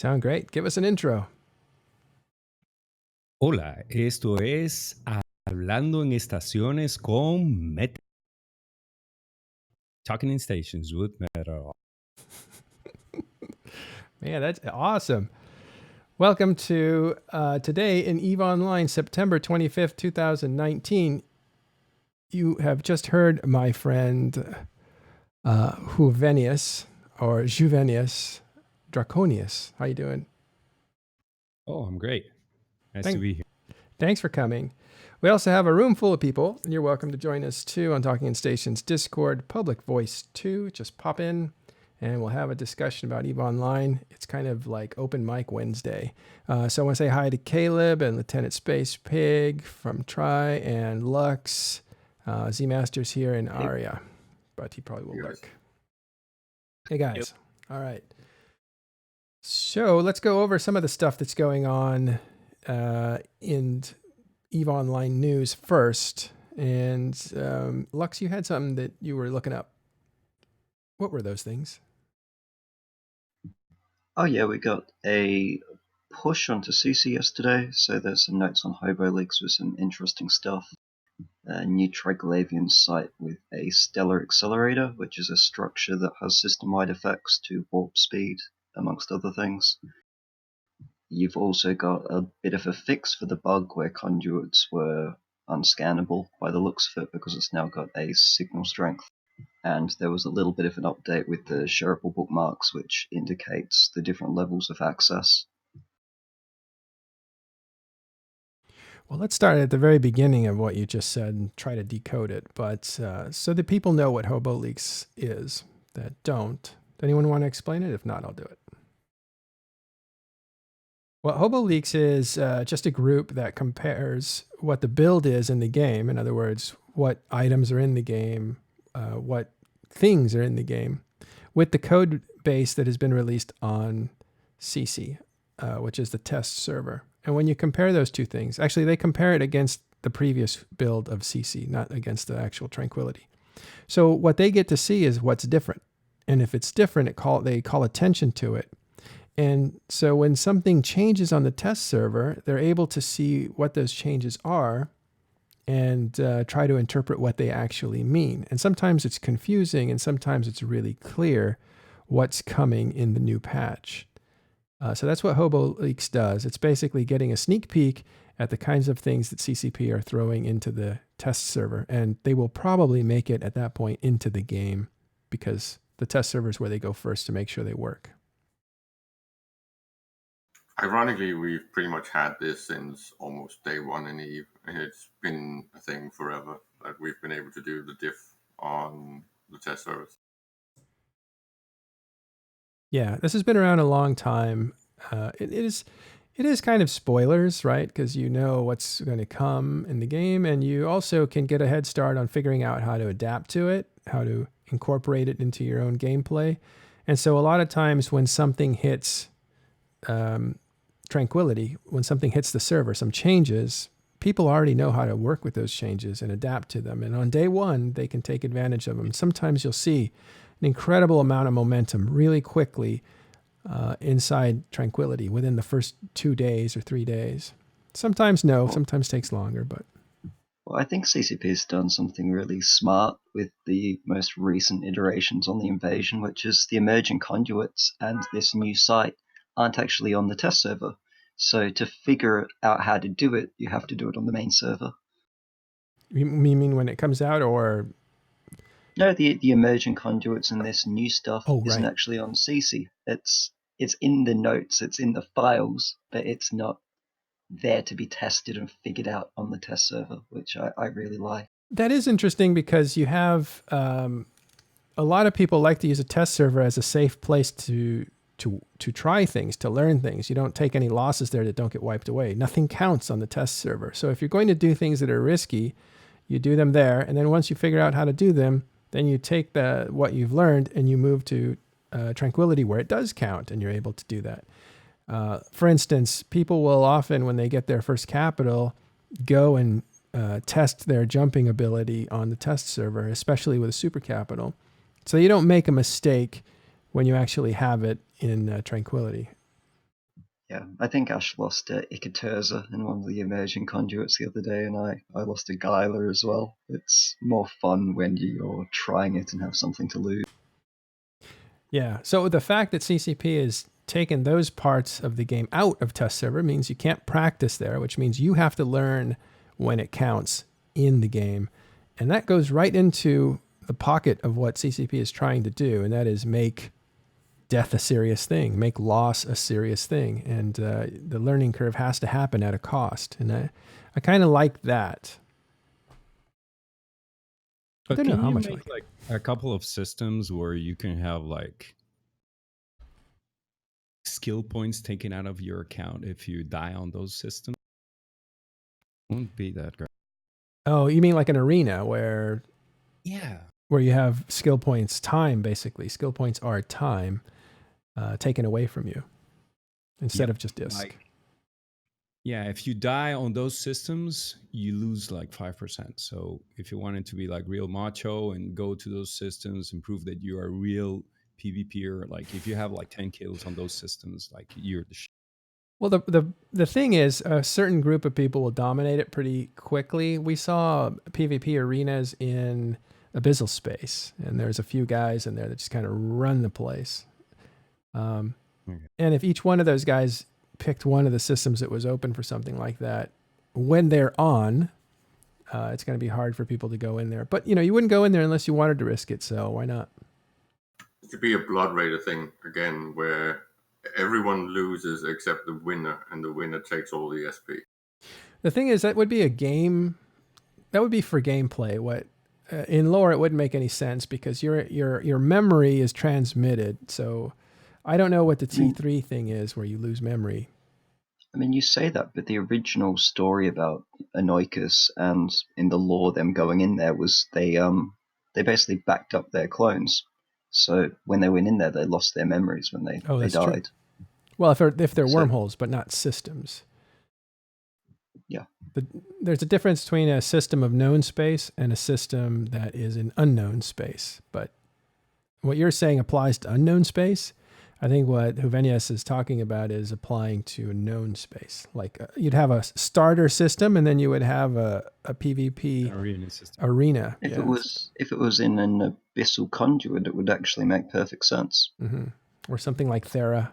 Sound great. Give us an intro. Hola, esto es Hablando en Estaciones con Meta. Talking in Stations with Meta. Man, that's awesome. Welcome to today in EVE Online, September 25th, 2019. You have just heard my friend Juvenius or Juvenius Draconius. How you doing? Oh, I'm great. Nice to be here. Thanks for coming. We also have a room full of people, and you're welcome to join us too on Talking in Stations Discord, Public Voice 2. Just pop in and we'll have a discussion about EVE Online. It's kind of like Open Mic Wednesday. So I want to say hi to Caleb and Lieutenant Space Pig from Try and Lux, Z-Masters here in Aria, but he probably will lurk. Hey guys. Yep. All right. So let's go over some of the stuff that's going on in EVE Online news first. And Lux, you had something that you were looking up. What were those things? Oh yeah, we got a push onto CC yesterday, so there's some notes on Hobo Leaks with some interesting stuff. A new Triglavian site with a stellar accelerator, which is a structure that has system-wide effects to warp speed, amongst other things. You've also got a bit of a fix for the bug where conduits were unscannable by the looks of it because it's now got a signal strength. And there was a little bit of an update with the shareable bookmarks, which indicates the different levels of access. Well, let's start at the very beginning of what you just said and try to decode it. But so that people know what Hobo Leaks is that don't. Does anyone want to explain it? If not, I'll do it. Well, Hobo Leaks is just a group that compares what the build is in the game. In other words, what items are in the game, what things are in the game, with the code base that has been released on CC, which is the test server. And when you compare those two things, actually they compare it against the previous build of CC, not against the actual Tranquility. So what they get to see is what's different. And if it's different, they call attention to it. And so when something changes on the test server, they're able to see what those changes are and try to interpret what they actually mean. And sometimes it's confusing and sometimes it's really clear what's coming in the new patch. So that's what Hobo Leaks does. It's basically getting a sneak peek at the kinds of things that CCP are throwing into the test server. And they will probably make it at that point into the game because the test server is where they go first to make sure they work. Ironically, we've pretty much had this since almost day one in EVE. It's been a thing forever that we've been able to do the diff on the test service. Yeah, this has been around a long time. It is kind of spoilers, right? Because you know what's going to come in the game, and you also can get a head start on figuring out how to adapt to it, how to incorporate it into your own gameplay. And so a lot of times when something hits Tranquility, when something hits the server, some changes, people already know how to work with those changes and adapt to them. And on day one, they can take advantage of them. Sometimes you'll see an incredible amount of momentum really quickly inside Tranquility within the first 2 days or 3 days. Sometimes no, sometimes takes longer, but. Well, I think CCP's done something really smart with the most recent iterations on the invasion, which is the emerging conduits and this new site aren't actually on the test server. So to figure out how to do it, you have to do it on the main server. You mean when it comes out, or? No, the emerging conduits and this new stuff isn't right. actually on CC. It's in the notes, it's in the files, but it's not there to be tested and figured out on the test server, which I really like. That is interesting because you have a lot of people like to use a test server as a safe place to try things, to learn things. You don't take any losses there that don't get wiped away. Nothing counts on the test server. So if you're going to do things that are risky, you do them there. And then once you figure out how to do them, then you take what you've learned and you move to Tranquility where it does count and you're able to do that. For instance, people will often, when they get their first capital, go and test their jumping ability on the test server, especially with a super capital. So you don't make a mistake when you actually have it in Tranquility. Yeah, I think Ash lost Ikaterza in one of the emerging conduits the other day, and I lost a Gyler as well. It's more fun when you're trying it and have something to lose. Yeah. So the fact that CCP has taken those parts of the game out of test server means you can't practice there, which means you have to learn when it counts in the game. And that goes right into the pocket of what CCP is trying to do, and that is make death a serious thing, make loss a serious thing. And the learning curve has to happen at a cost. And I kind of like that. I But don't know can how you much I make like like a couple of systems where you can have like skill points taken out of your account if you die on those systems? Won't be that great. Oh, you mean like an arena where Yeah. you have skill points time, basically. Skill points are time taken away from you instead Yep. of just disc. Like, yeah, if you die on those systems, you lose like 5%. So if you wanted to be like real macho and go to those systems and prove that you are a real PvPer, like if you have like 10 kills on those systems, like you're the Well, the thing is, a certain group of people will dominate it pretty quickly. We saw PvP arenas in Abyssal Space, and there's a few guys in there that just kind of run the place. Okay. And if each one of those guys picked one of the systems that was open for something like that, when they're on, it's going to be hard for people to go in there. But, you wouldn't go in there unless you wanted to risk it, so why not? It could be a blood raider thing again, where everyone loses except the winner, and the winner takes all the SP. The thing is, that would be a game. That would be for gameplay. What in lore, it wouldn't make any sense because your memory is transmitted. So I don't know what the T3 thing is where you lose memory. I mean, you say that, but the original story about Anoikos and in the lore them going in there was they basically backed up their clones. So when they went in there, they lost their memories when they That's true. died. Well, if they're So- wormholes, but not systems. Yeah. But there's a difference between a system of known space and a system that is in unknown space. But what you're saying applies to unknown space. I think what Juvenius is talking about is applying to a known space. Like you'd have a starter system, and then you would have a PvP arena system. arena. If it was in an abyssal conduit, it would actually make perfect sense. Or something like Thera.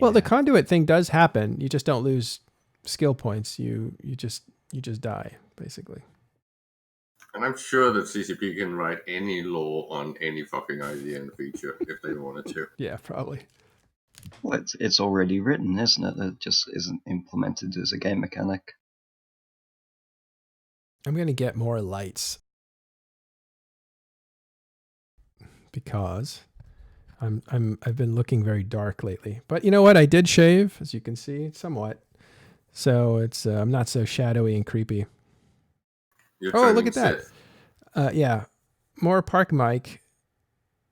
Well, the conduit thing does happen. You just don't lose skill points. You just die, basically. And I'm sure that CCP can write any law on any fucking idea and feature if they wanted to. Yeah, probably. Well, it's already written, isn't it? It just isn't implemented as a game mechanic. I'm gonna get more lights because I've been looking very dark lately. But you know what? I did shave, as you can see, somewhat. So it's I'm not so shadowy and creepy. You're Oh, look turning at that. Sith. Yeah. More Park Mike.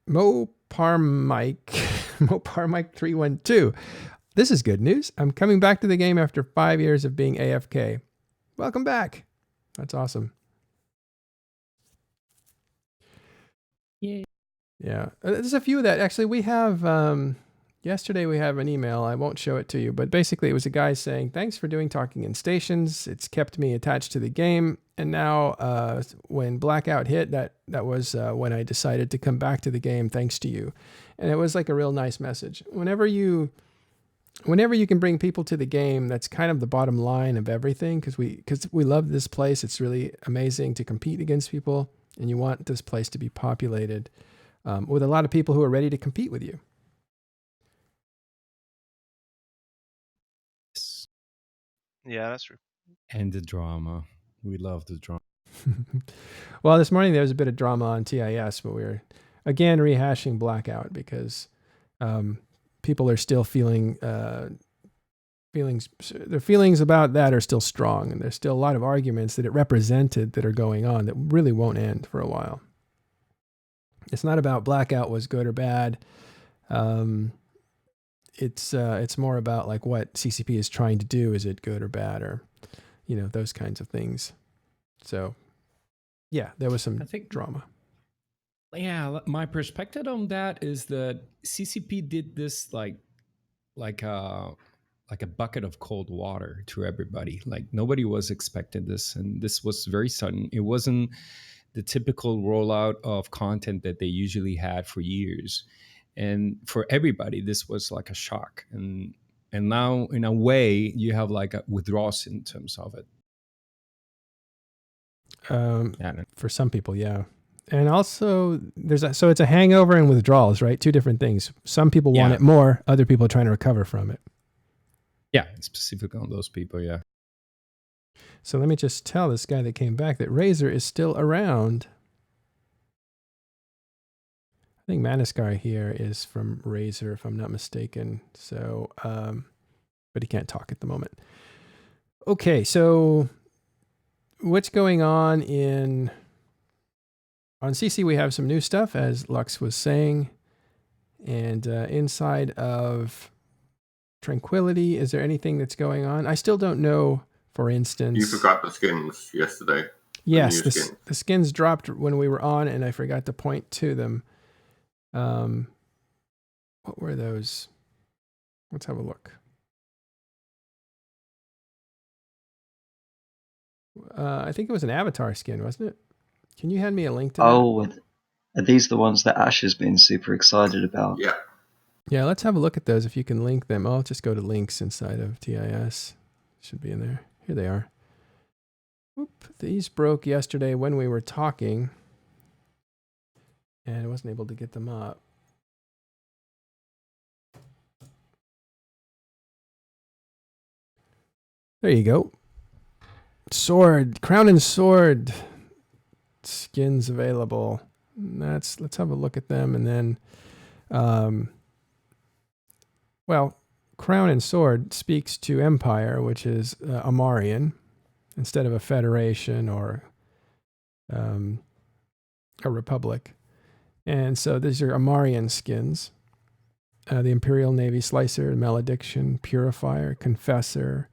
Mopar Mike 312. This is good news. I'm coming back to the game after 5 years of being AFK. Welcome back. That's awesome. Yay. Yeah. There's a few that actually we have. Yesterday we have an email. I won't show it to you, but basically it was a guy saying, "Thanks for doing Talking in Stations. It's kept me attached to the game." And now when Blackout hit, that was when I decided to come back to the game thanks to you. And it was like a real nice message. Whenever you can bring people to the game, that's kind of the bottom line of everything because we love this place. It's really amazing to compete against people, and you want this place to be populated with a lot of people who are ready to compete with you. Yeah, that's true. And the drama. We love the drama. Well, this morning there was a bit of drama on TIS, but we were again rehashing Blackout because people are still feeling their feelings about that are still strong, and there's still a lot of arguments that it represented that are going on that really won't end for a while. It's not about Blackout was good or bad. It's more about like what CCP is trying to do. Is it good or bad, or those kinds of things. So yeah, there was some drama. Yeah, my perspective on that is that CCP did this like like a bucket of cold water to everybody. Like nobody was expecting this, and this was very sudden. It wasn't the typical rollout of content that they usually had for years, and for everybody, this was like a shock. And now, in a way, you have like a withdrawal symptoms of it. Yeah. For some people, yeah. And also, so it's a hangover and withdrawals, right? Two different things. Some people want Yeah. it more. Other people are trying to recover from it. Yeah, specific on those people. Yeah. So let me just tell this guy that came back that Razer is still around. I think Maniskar here is from Razer, if I'm not mistaken. So, but he can't talk at the moment. Okay, so what's going on on CC? We have some new stuff, as Lux was saying, and inside of Tranquility, is there anything that's going on? I still don't know. For instance, You forgot the skins yesterday. Yes, new skins. the skins dropped when we were on, and I forgot to point to them. What were those? Let's have a look. I think it was an avatar skin, wasn't it? Can you hand me a link to that? Oh, are these the ones that Ash has been super excited about? Yeah. Yeah, let's have a look at those if you can link them. I'll just go to links inside of TIS. Should be in there. Here they are. Oop, these broke yesterday when we were talking, and I wasn't able to get them up. There you go. Sword, crown and sword skins available. Let's have a look at them, and then, well, crown and sword speaks to empire, which is Amarian, instead of a federation or a republic. And so these are Amarian skins. The Imperial Navy Slicer, Malediction, Purifier, Confessor,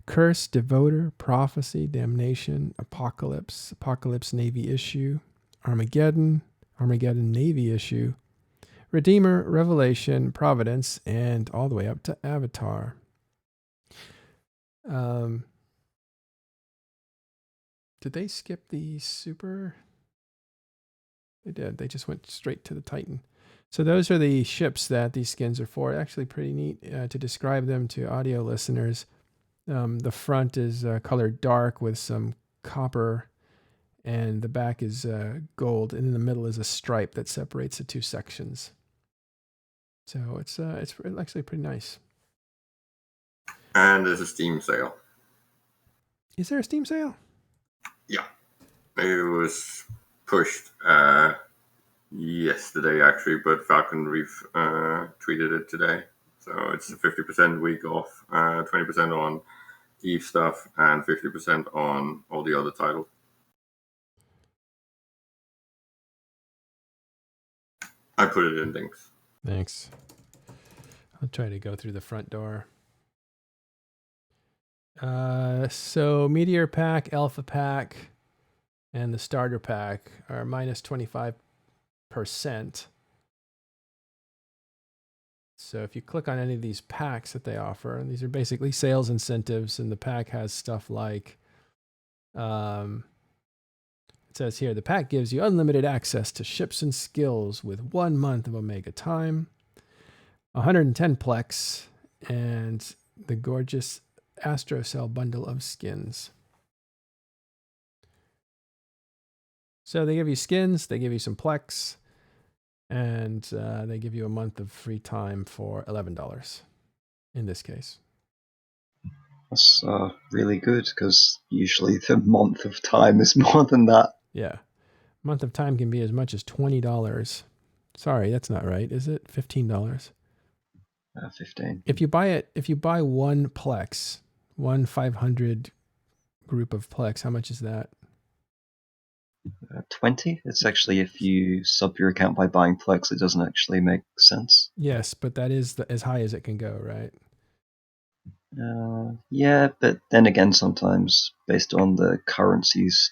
Curse, Devoter, Prophecy, Damnation, Apocalypse, Apocalypse Navy Issue, Armageddon, Armageddon Navy Issue, Redeemer, Revelation, Providence, and all the way up to Avatar. Did they skip the Super? They did. They just went straight to the Titan. So those are the ships that these skins are for. Actually pretty neat to describe them to audio listeners. The front is colored dark with some copper, and the back is gold, and in the middle is a stripe that separates the two sections. So it's actually pretty nice. And there's a Steam sale. Is there a Steam sale? Yeah. It was pushed yesterday, actually, but Falcon Reef tweeted it today. So it's a 50% week off, 20% on Eve stuff, and 50% on all the other titles. I put it in links. Thanks. I'll try to go through the front door. So Meteor Pack, Alpha Pack, and the Starter Pack are minus 25%. So if you click on any of these packs that they offer, and these are basically sales incentives, and the pack has stuff like, it says here, the pack gives you unlimited access to ships and skills with 1 month of Omega time, 110 Plex, and the gorgeous Astro Cell bundle of skins. So they give you skins, they give you some Plex, and they give you a month of free time for $11 in this case. That's really good, because usually the month of time is more than that. Yeah. Month of time can be as much as $20. Sorry, that's not right, is it? $15. 15. If you buy one Plex, one 500 group of Plex, how much is that? 20? It's actually, if you sub your account by buying Plex, it doesn't actually make sense. Yes, but that is as high as it can go, right? Yeah, but then again, sometimes based on the currency's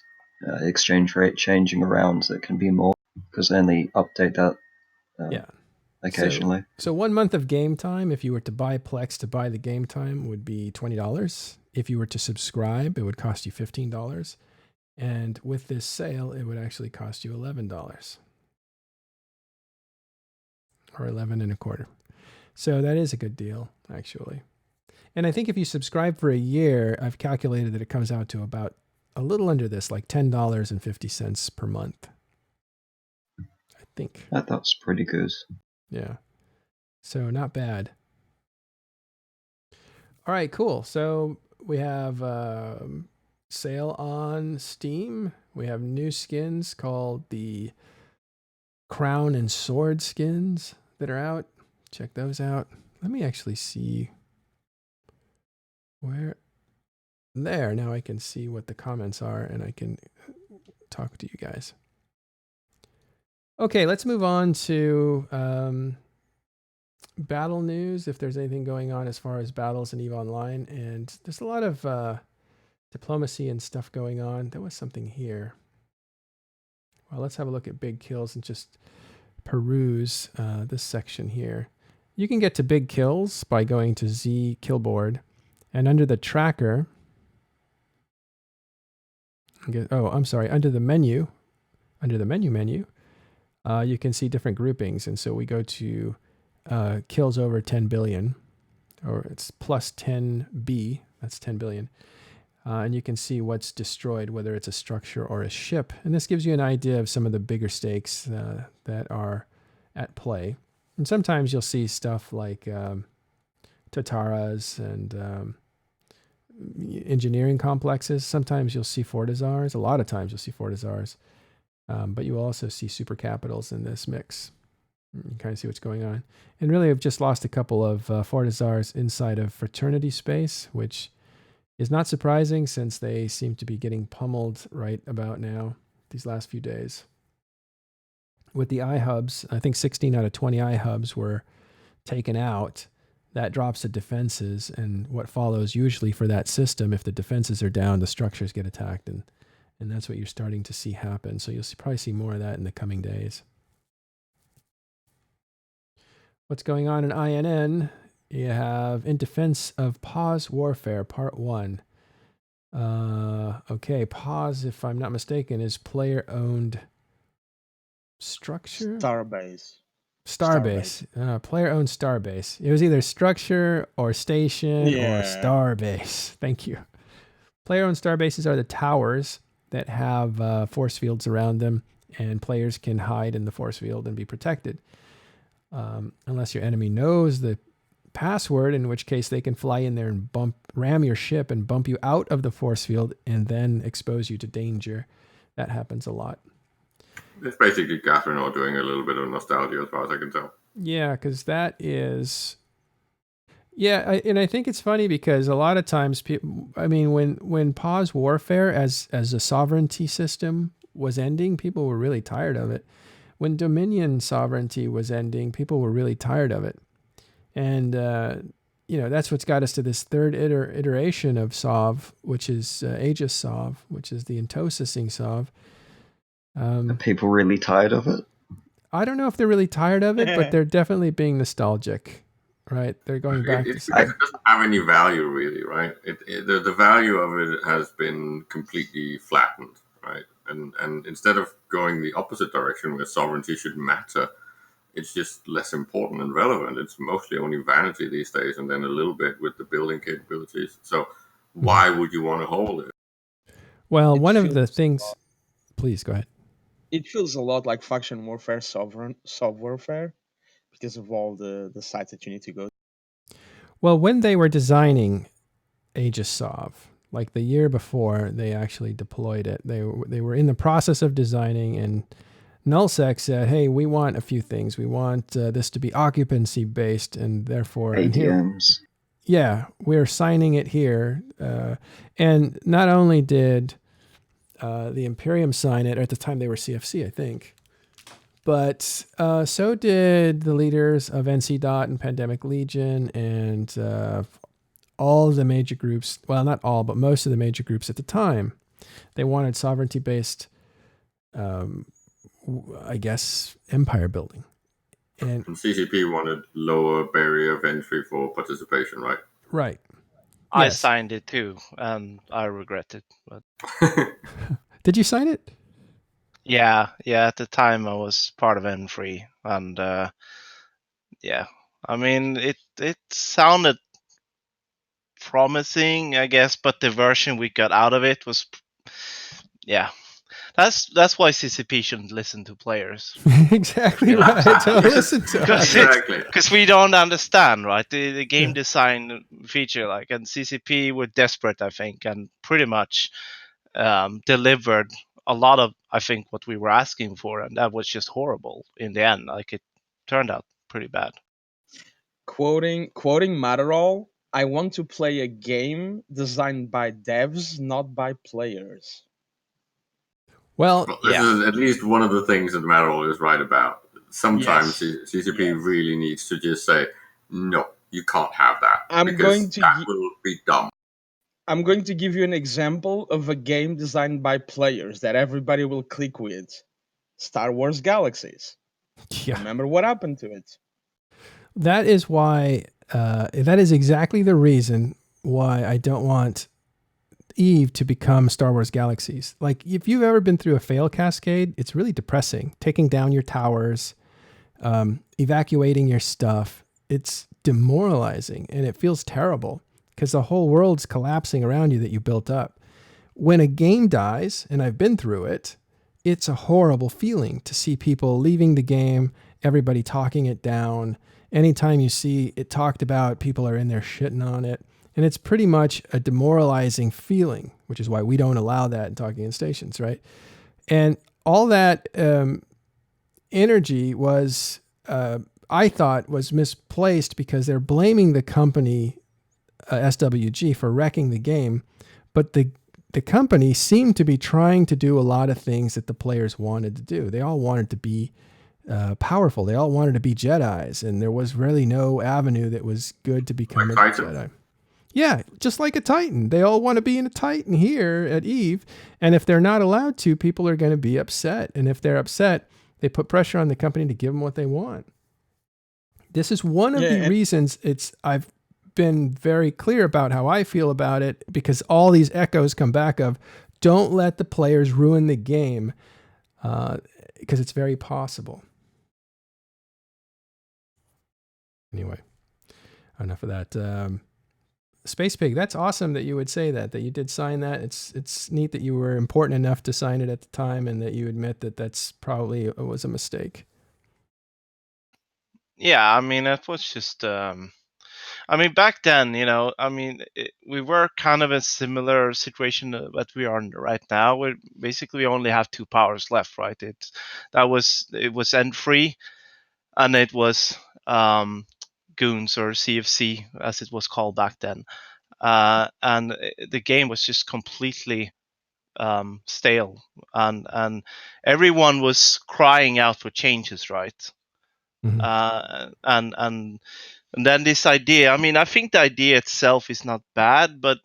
exchange rate changing around, it can be more, because they only update that Yeah. occasionally. So 1 month of game time, if you were to buy Plex to buy the game time, would be $20. If you were to subscribe, it would cost you $15. And with this sale, it would actually cost you $11 or 11 and a quarter. So that is a good deal, actually. And I think if you subscribe for a year, I've calculated that it comes out to about a little under this, like $10.50 per month. I think. That's pretty good. Yeah. So not bad. All right, cool. So we have sale on Steam. We have new skins called the Crown and Sword skins that are out. Check those out. Let me actually see where. There, now I can see what the comments are and I can talk to you guys. Okay, let's move on to battle news, if there's anything going on as far as battles in EVE Online. And there's a lot of diplomacy and stuff going on. There was something here. Well, let's have a look at big kills and just peruse this section here. You can get to big kills by going to Z Killboard, and under the tracker, under the menu, you can see different groupings. And so we go to kills over 10 billion, or it's plus 10B, that's 10 billion. And you can see what's destroyed, whether it's a structure or a ship. And this gives you an idea of some of the bigger stakes that are at play. And sometimes you'll see stuff like Tataras and engineering complexes. Sometimes you'll see Fortizars. A lot of times you'll see Fortizars. But you will also see super capitals in this mix. You can kind of see what's going on. And really, I've just lost a couple of Fortizars inside of Fraternity space, which is not surprising since they seem to be getting pummeled right about now, these last few days. With the iHubs, I think 16 out of 20 iHubs were taken out. That drops the defenses, and what follows usually for that system, if the defenses are down, the structures get attacked, and that's what you're starting to see happen. So you'll probably see more of that in the coming days. What's going on in INN? You have In Defense of Pause Warfare, Part 1. Okay, Pause, if I'm not mistaken, is player-owned structure? Starbase. Player-owned Starbase. It was either structure or station or Starbase. Thank you. Player-owned Starbases are the towers that have force fields around them, and players can hide in the force field and be protected. Unless your enemy knows the password, in which case they can fly in there and ram your ship and bump you out of the force field and then expose you to danger. That happens a lot. It's basically Catherine doing a little bit of nostalgia as far as I can tell. Yeah, because that is... Yeah, and I think it's funny because a lot of times, when Pause Warfare as a sovereignty system was ending, people were really tired of it. When Dominion sovereignty was ending, people were really tired of it. And, that's what's got us to this third iteration of SOV, which is Aegis SOV, which is the Intosising SOV. Are people really tired of it? I don't know if they're really tired of it, but they're definitely being nostalgic, right? They're going back to... It doesn't have any value, really, right? The value of it has been completely flattened, right? And instead of going the opposite direction where sovereignty should matter, it's just less important and relevant. It's mostly only vanity these days, and then a little bit with the building capabilities. So why would you want to hold it? Well, one of the things... Please, go ahead. It feels a lot like faction warfare, sovereign warfare, because of all the sites that you need to go to. Well, when they were designing Aegis SOV, like the year before they actually deployed it, they were in the process of designing, and Nullsec said, hey, we want a few things. We want this to be occupancy based, and therefore... ADMs. Yeah, we're signing it here. And not only did the Imperium sign it, or at the time they were CFC, I think, but so did the leaders of NC Dot and Pandemic Legion and all the major groups. Well, not all, but most of the major groups at the time. They wanted sovereignty-based, I guess, empire building. And CCP wanted lower barrier of entry for participation, right? right. I Yes. signed it too, and I regret it. But Did you sign it? yeah, at the time I was part of N3, and yeah, I mean it sounded promising, I guess, but the version we got out of it was, yeah. That's why CCP shouldn't listen to players. Exactly Yeah. right. Don't listen to us. Exactly. Because we don't understand, right? The game design feature, like, and CCP were desperate, I think, and pretty much delivered a lot of, I think, what we were asking for, and that was just horrible in the end. Like, it turned out pretty bad. Quoting Matterall, I want to play a game designed by devs, not by players. Well, Well, this Yeah. is at least one of the things that Merrill is right about. Sometimes Yes. CCP Yes. really needs to just say, no, you can't have that. I'm because going to that will be dumb. I'm going to give you an example of a game designed by players that everybody will click with. Star Wars Galaxies. yeah. Remember what happened to it? That is why, that is exactly the reason why I don't want Eve to become Star Wars Galaxies. Like, if you've ever been through a fail cascade, it's really depressing. Taking down your towers, evacuating your stuff, it's demoralizing and it feels terrible because the whole world's collapsing around you that you built up. When a game dies, and I've been through it, it's a horrible feeling to see people leaving the game, everybody talking it down. Anytime you see it talked about, people are in there shitting on it. And it's pretty much a demoralizing feeling, which is why we don't allow that in Talking in Stations, right? And all that energy was, I thought, was misplaced because they're blaming the company, SWG, for wrecking the game. But the company seemed to be trying to do a lot of things that the players wanted to do. They all wanted to be powerful. They all wanted to be Jedis, and there was really no avenue that was good to become Like a Titan. Jedi. Yeah, just like a Titan. They all want to be in a Titan here at Eve, and if they're not allowed to, people are going to be upset. And if they're upset, they put pressure on the company to give them what they want. This is one of the reasons I've been very clear about how I feel about it, because all these echoes come back of, don't let the players ruin the game, because it's very possible. Anyway, enough of that. Space Pig, that's awesome that you would say that you did sign that. It's neat that you were important enough to sign it at the time, and that you admit that that's probably was a mistake. Yeah, I mean, it was just, I mean, back then, you know, I mean, we were kind of a similar situation that we are in right now. We basically only have two powers left, right? It was N3, and it was Goons, or CFC as it was called back then. And the game was just completely stale, and everyone was crying out for changes, right? Mm-hmm. And then this idea, I mean, I think the idea itself is not bad, but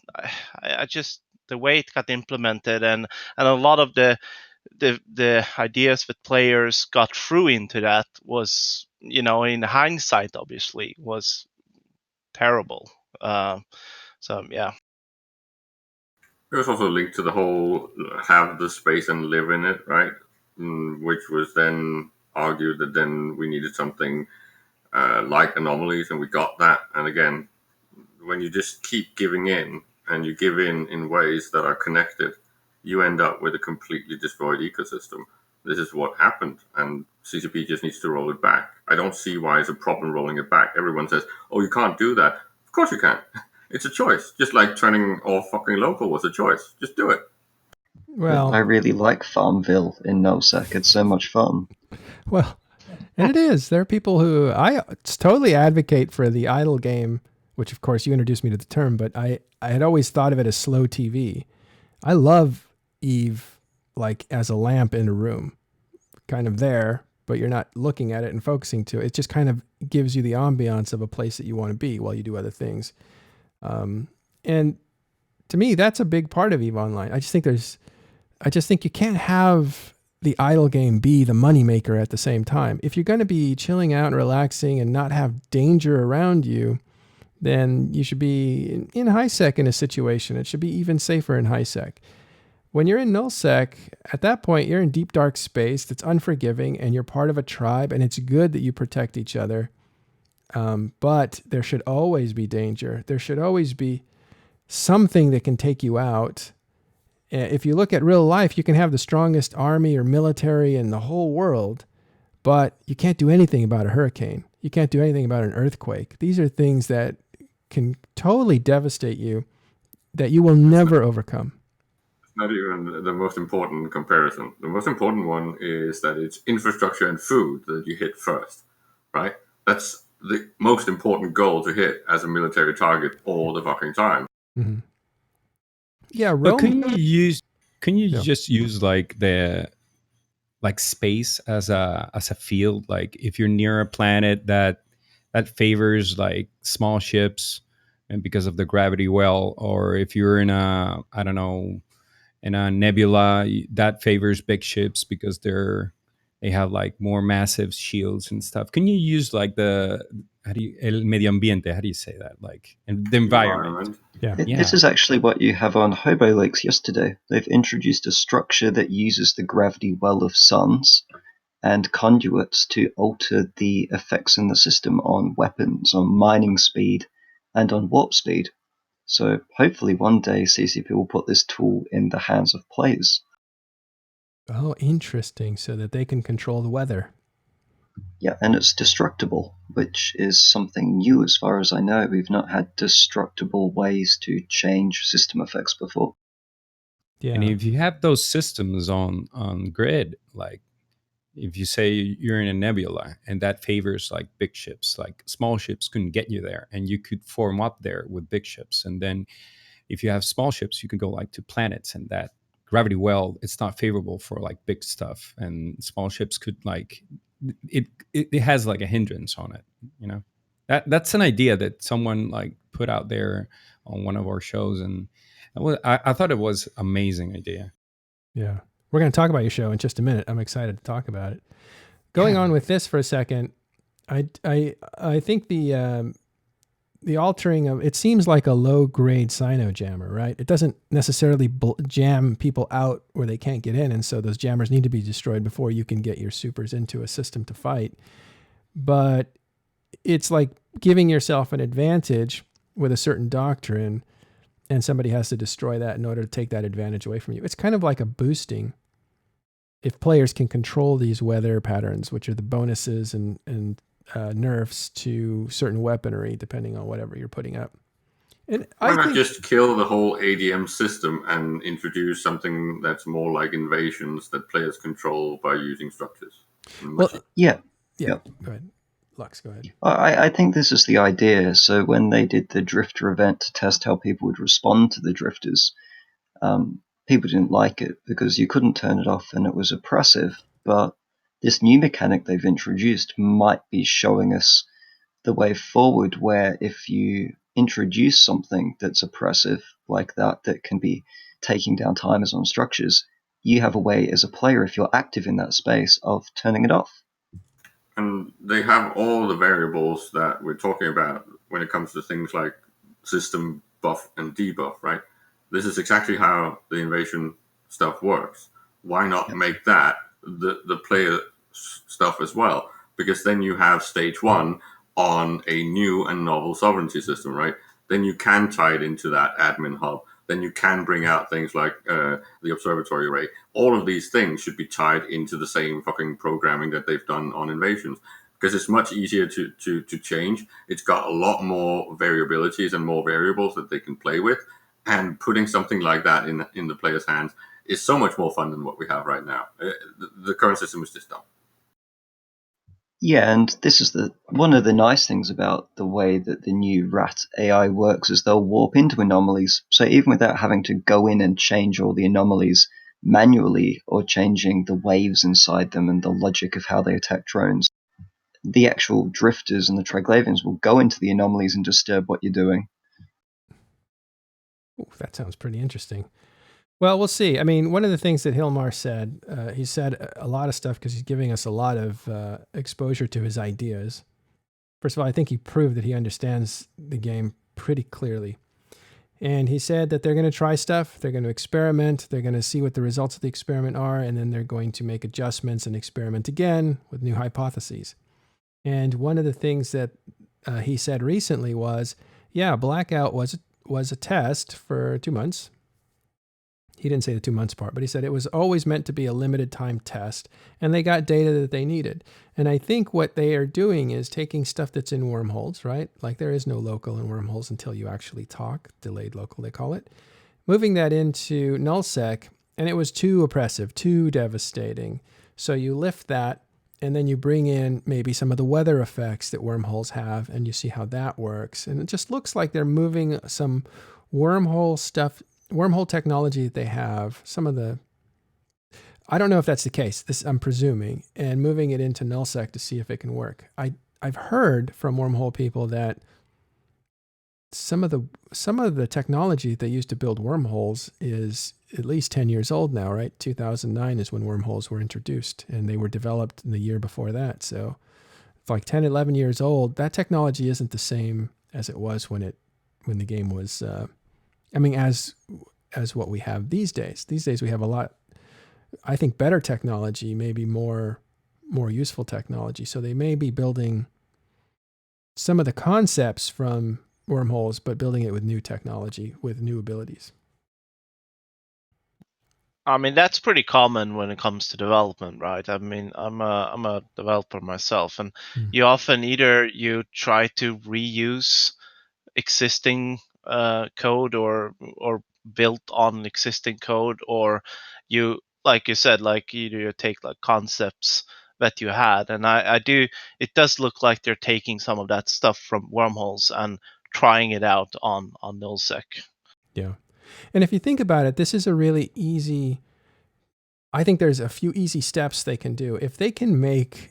I just, the way it got implemented, and a lot of the ideas that players got through into that was, you know, in hindsight, obviously, was terrible. So yeah. It was also linked to the whole have the space and live in it, right? Which was then argued that then we needed something like anomalies, and we got that. And again, when you just keep giving in, and you give in ways that are connected, you end up with a completely destroyed ecosystem. This is what happened, and CCP just needs to roll it back. I don't see why it's a problem rolling it back. Everyone says, oh, you can't do that. Of course you can. It's a choice. Just like turning off fucking local was a choice. Just do it. Well, I really like Farmville in NullSec. It's so much fun. well, and it is. There are people who I totally advocate for the idle game, which of course you introduced me to the term, but I had always thought of it as slow TV. I love Eve like as a lamp in a room, kind of there, but you're not looking at it and focusing to it. It just kind of gives you the ambiance of a place that you want to be while you do other things. And to me, that's a big part of Eve Online. I just think you can't have the idle game be the moneymaker at the same time. If you're going to be chilling out and relaxing and not have danger around you, then you should be in high sec in a situation. It should be even safer in high sec. When you're in null sec, at that point, you're in deep dark space that's unforgiving, and you're part of a tribe, and it's good that you protect each other. But there should always be danger. There should always be something that can take you out. If you look at real life, you can have the strongest army or military in the whole world, but you can't do anything about a hurricane. You can't do anything about an earthquake. These are things that can totally devastate you that you will never overcome. It's not even the most important comparison. The most important one is that it's infrastructure and food that you hit first, right? That's the most important goal to hit as a military target all the fucking time. Mm-hmm. Yeah, But Rome. can you No. just use like the like space as a field? Like if you're near a planet that favors like small ships and because of the gravity well, or if you're in a, I don't know, in a nebula that favors big ships because they have like more massive shields and stuff. Can you use like the, how do you, el medio ambiente, how do you say that, like the environment? Yeah. This is actually what you have on Hobo Lakes yesterday. They've introduced a structure that uses the gravity well of suns and conduits to alter the effects in the system on weapons, on mining speed, and on warp speed. So hopefully one day CCP will put this tool in the hands of players. Oh, interesting. So that they can control the weather. Yeah, and it's destructible, which is something new as far as I know. We've not had destructible ways to change system effects before. Yeah. And if you have those systems on grid, like if you say you're in a nebula and that favors like big ships, like small ships couldn't get you there, and you could form up there with big ships. And then if you have small ships, you can go like to planets, and that gravity well, it's not favorable for like big stuff, and small ships could like it has like a hindrance on it, you know. That's an idea that someone like put out there on one of our shows, and I thought it was amazing idea. Yeah. We're going to talk about your show in just a minute. I'm excited to talk about it. Going on with this for a second, I think the altering of, it seems like a low grade Sino jammer, right? It doesn't necessarily jam people out where they can't get in, and so those jammers need to be destroyed before you can get your supers into a system to fight. But it's like giving yourself an advantage with a certain doctrine, and somebody has to destroy that in order to take that advantage away from you. It's kind of like a boosting. If players can control these weather patterns, which are the bonuses and nerfs to certain weaponry, depending on whatever you're putting up. And Why I not think, just kill the whole ADM system and introduce something that's more like invasions that players control by using structures? well, Yeah. yeah. Go ahead, Lux. Go ahead. I think this is the idea. So when they did the Drifter event to test how people would respond to the Drifters, people didn't like it because you couldn't turn it off and it was oppressive. But this new mechanic they've introduced might be showing us the way forward, where if you introduce something that's oppressive like that can be taking down timers on structures, you have a way as a player, if you're active in that space, of turning it off. And they have all the variables that we're talking about when it comes to things like system buff and debuff, right? This is exactly how the invasion stuff works. Why not make that the player stuff as well? Because then you have stage one on a new and novel sovereignty system, right? Then you can tie it into that admin hub. Then you can bring out things like the observatory array. All of these things should be tied into the same fucking programming that they've done on invasions, because it's much easier to change. It's got a lot more variabilities and more variables that they can play with. And putting something like that in the player's hands is so much more fun than what we have right now. The current system is just dumb. Yeah, and this is one of the nice things about the way that the new RAT AI works is they'll warp into anomalies. So even without having to go in and change all the anomalies manually or changing the waves inside them and the logic of how they attack drones, the actual drifters and the Triglavians will go into the anomalies and disturb what you're doing. Ooh, that sounds pretty interesting. Well, we'll see. I mean, one of the things that Hilmar said, he said a lot of stuff because he's giving us a lot of exposure to his ideas. First of all, I think he proved that he understands the game pretty clearly. And he said that they're going to try stuff, they're going to experiment, they're going to see what the results of the experiment are, and then they're going to make adjustments and experiment again with new hypotheses. And one of the things that he said recently was, yeah, Blackout was a test for 2 months. He didn't say the 2 months part, but he said it was always meant to be a limited time test, and they got data that they needed. And I think what they are doing is taking stuff that's in wormholes, right? Like there is no local in wormholes until you actually talk, delayed local, they call it. Moving that into nullsec, and it was too oppressive, too devastating. So you lift that, and then you bring in maybe some of the weather effects that wormholes have, and you see how that works. And it just looks like they're moving some wormhole stuff, wormhole technology that they have, some of the, I don't know if that's the case, this I'm presuming, and moving it into nullsec to see if it can work. I've heard from wormhole people that some of the technology they used to build wormholes is at least 10 years old now, right? 2009 is when wormholes were introduced, and they were developed in the year before that. So it's like 10, 11 years old. That technology isn't the same as it was when the game was, as what we have these days. These days we have a lot, I think, better technology, maybe more useful technology. So they may be building some of the concepts from wormholes, but building it with new technology, with new abilities. I mean, that's pretty common when it comes to development, right? I mean, I'm a developer myself, and you often either you try to reuse existing code or built on existing code, or you, like you said, like either you take like concepts that you had, and I do, it does look like they're taking some of that stuff from wormholes and trying it out on nullsec. Yeah. And if you think about it, this is a really easy, I think there's a few easy steps they can do. If they can make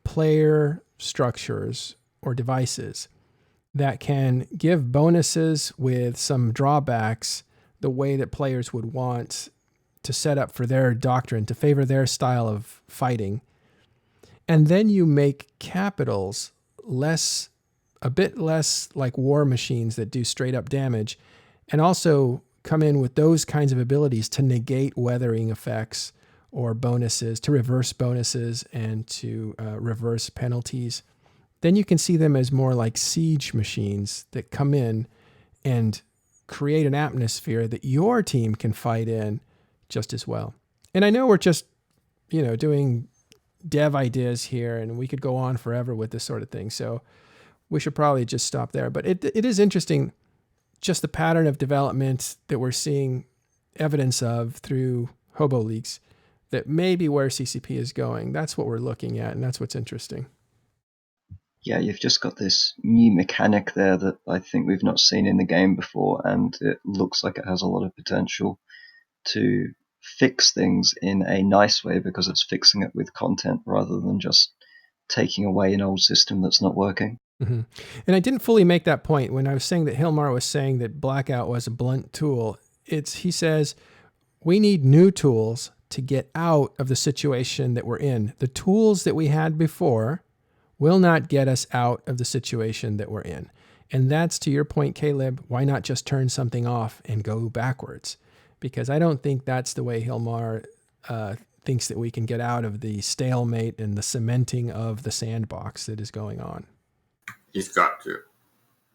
player structures or devices that can give bonuses with some drawbacks the way that players would want to set up for their doctrine, to favor their style of fighting, and then you make capitals a bit less like war machines that do straight up damage, and also come in with those kinds of abilities to negate weathering effects or bonuses, to reverse bonuses and to reverse penalties. Then you can see them as more like siege machines that come in and create an atmosphere that your team can fight in just as well. And I know we're just, doing dev ideas here, and we could go on forever with this sort of thing. So we should probably just stop there. But it is interesting, just the pattern of development that we're seeing evidence of through hobo leaks, that may be where CCP is going. That's what we're looking at, and that's what's interesting. Yeah, you've just got this new mechanic there that I think we've not seen in the game before, and it looks like it has a lot of potential to fix things in a nice way because it's fixing it with content rather than just taking away an old system that's not working. Mm-hmm. And I didn't fully make that point when I was saying that Hilmar was saying that Blackout was a blunt tool. He says we need new tools to get out of the situation that we're in. The tools that we had before will not get us out of the situation that we're in. And that's, to your point, Caleb, why not just turn something off and go backwards? Because I don't think that's the way Hilmar thinks that we can get out of the stalemate and the cementing of the sandbox that is going on. He's got to.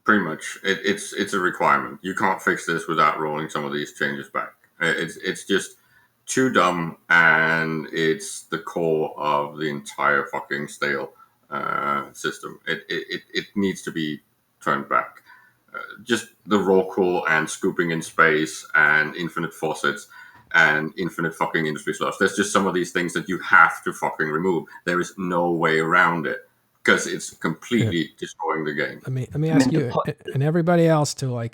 Pretty much. It's a requirement. You can't fix this without rolling some of these changes back. It's just too dumb, and it's the core of the entire fucking stale system. It needs to be turned back. Just the raw call and scooping in space and infinite faucets and infinite fucking industry slots. There's just some of these things that you have to fucking remove. There is no way around it because it's completely destroying the game. Let me ask you and everybody else to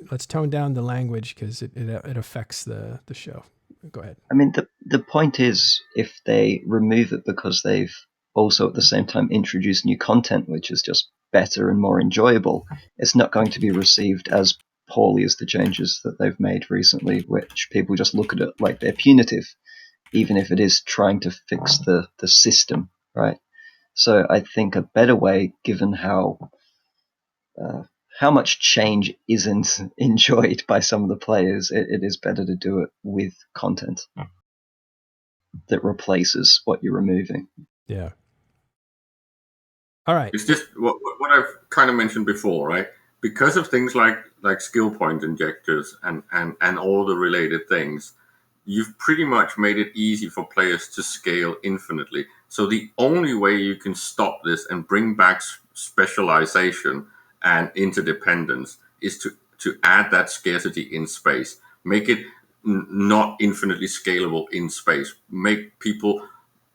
let's tone down the language because it affects the show. Go ahead. I mean, the point is, if they remove it because they've also at the same time introduced new content, which is just better and more enjoyable, it's not going to be received as poorly as the changes that they've made recently, which people just look at it like they're punitive, even if it is trying to fix the system, right? So I think a better way, given how much change isn't enjoyed by some of the players, it is better to do it with content that replaces what you're removing. Yeah. All right. It's just what I've kind of mentioned before, right? Because of things like skill point injectors and all the related things, you've pretty much made it easy for players to scale infinitely. So the only way you can stop this and bring back specialization and interdependence is to add that scarcity in space. Make it not infinitely scalable in space. Make people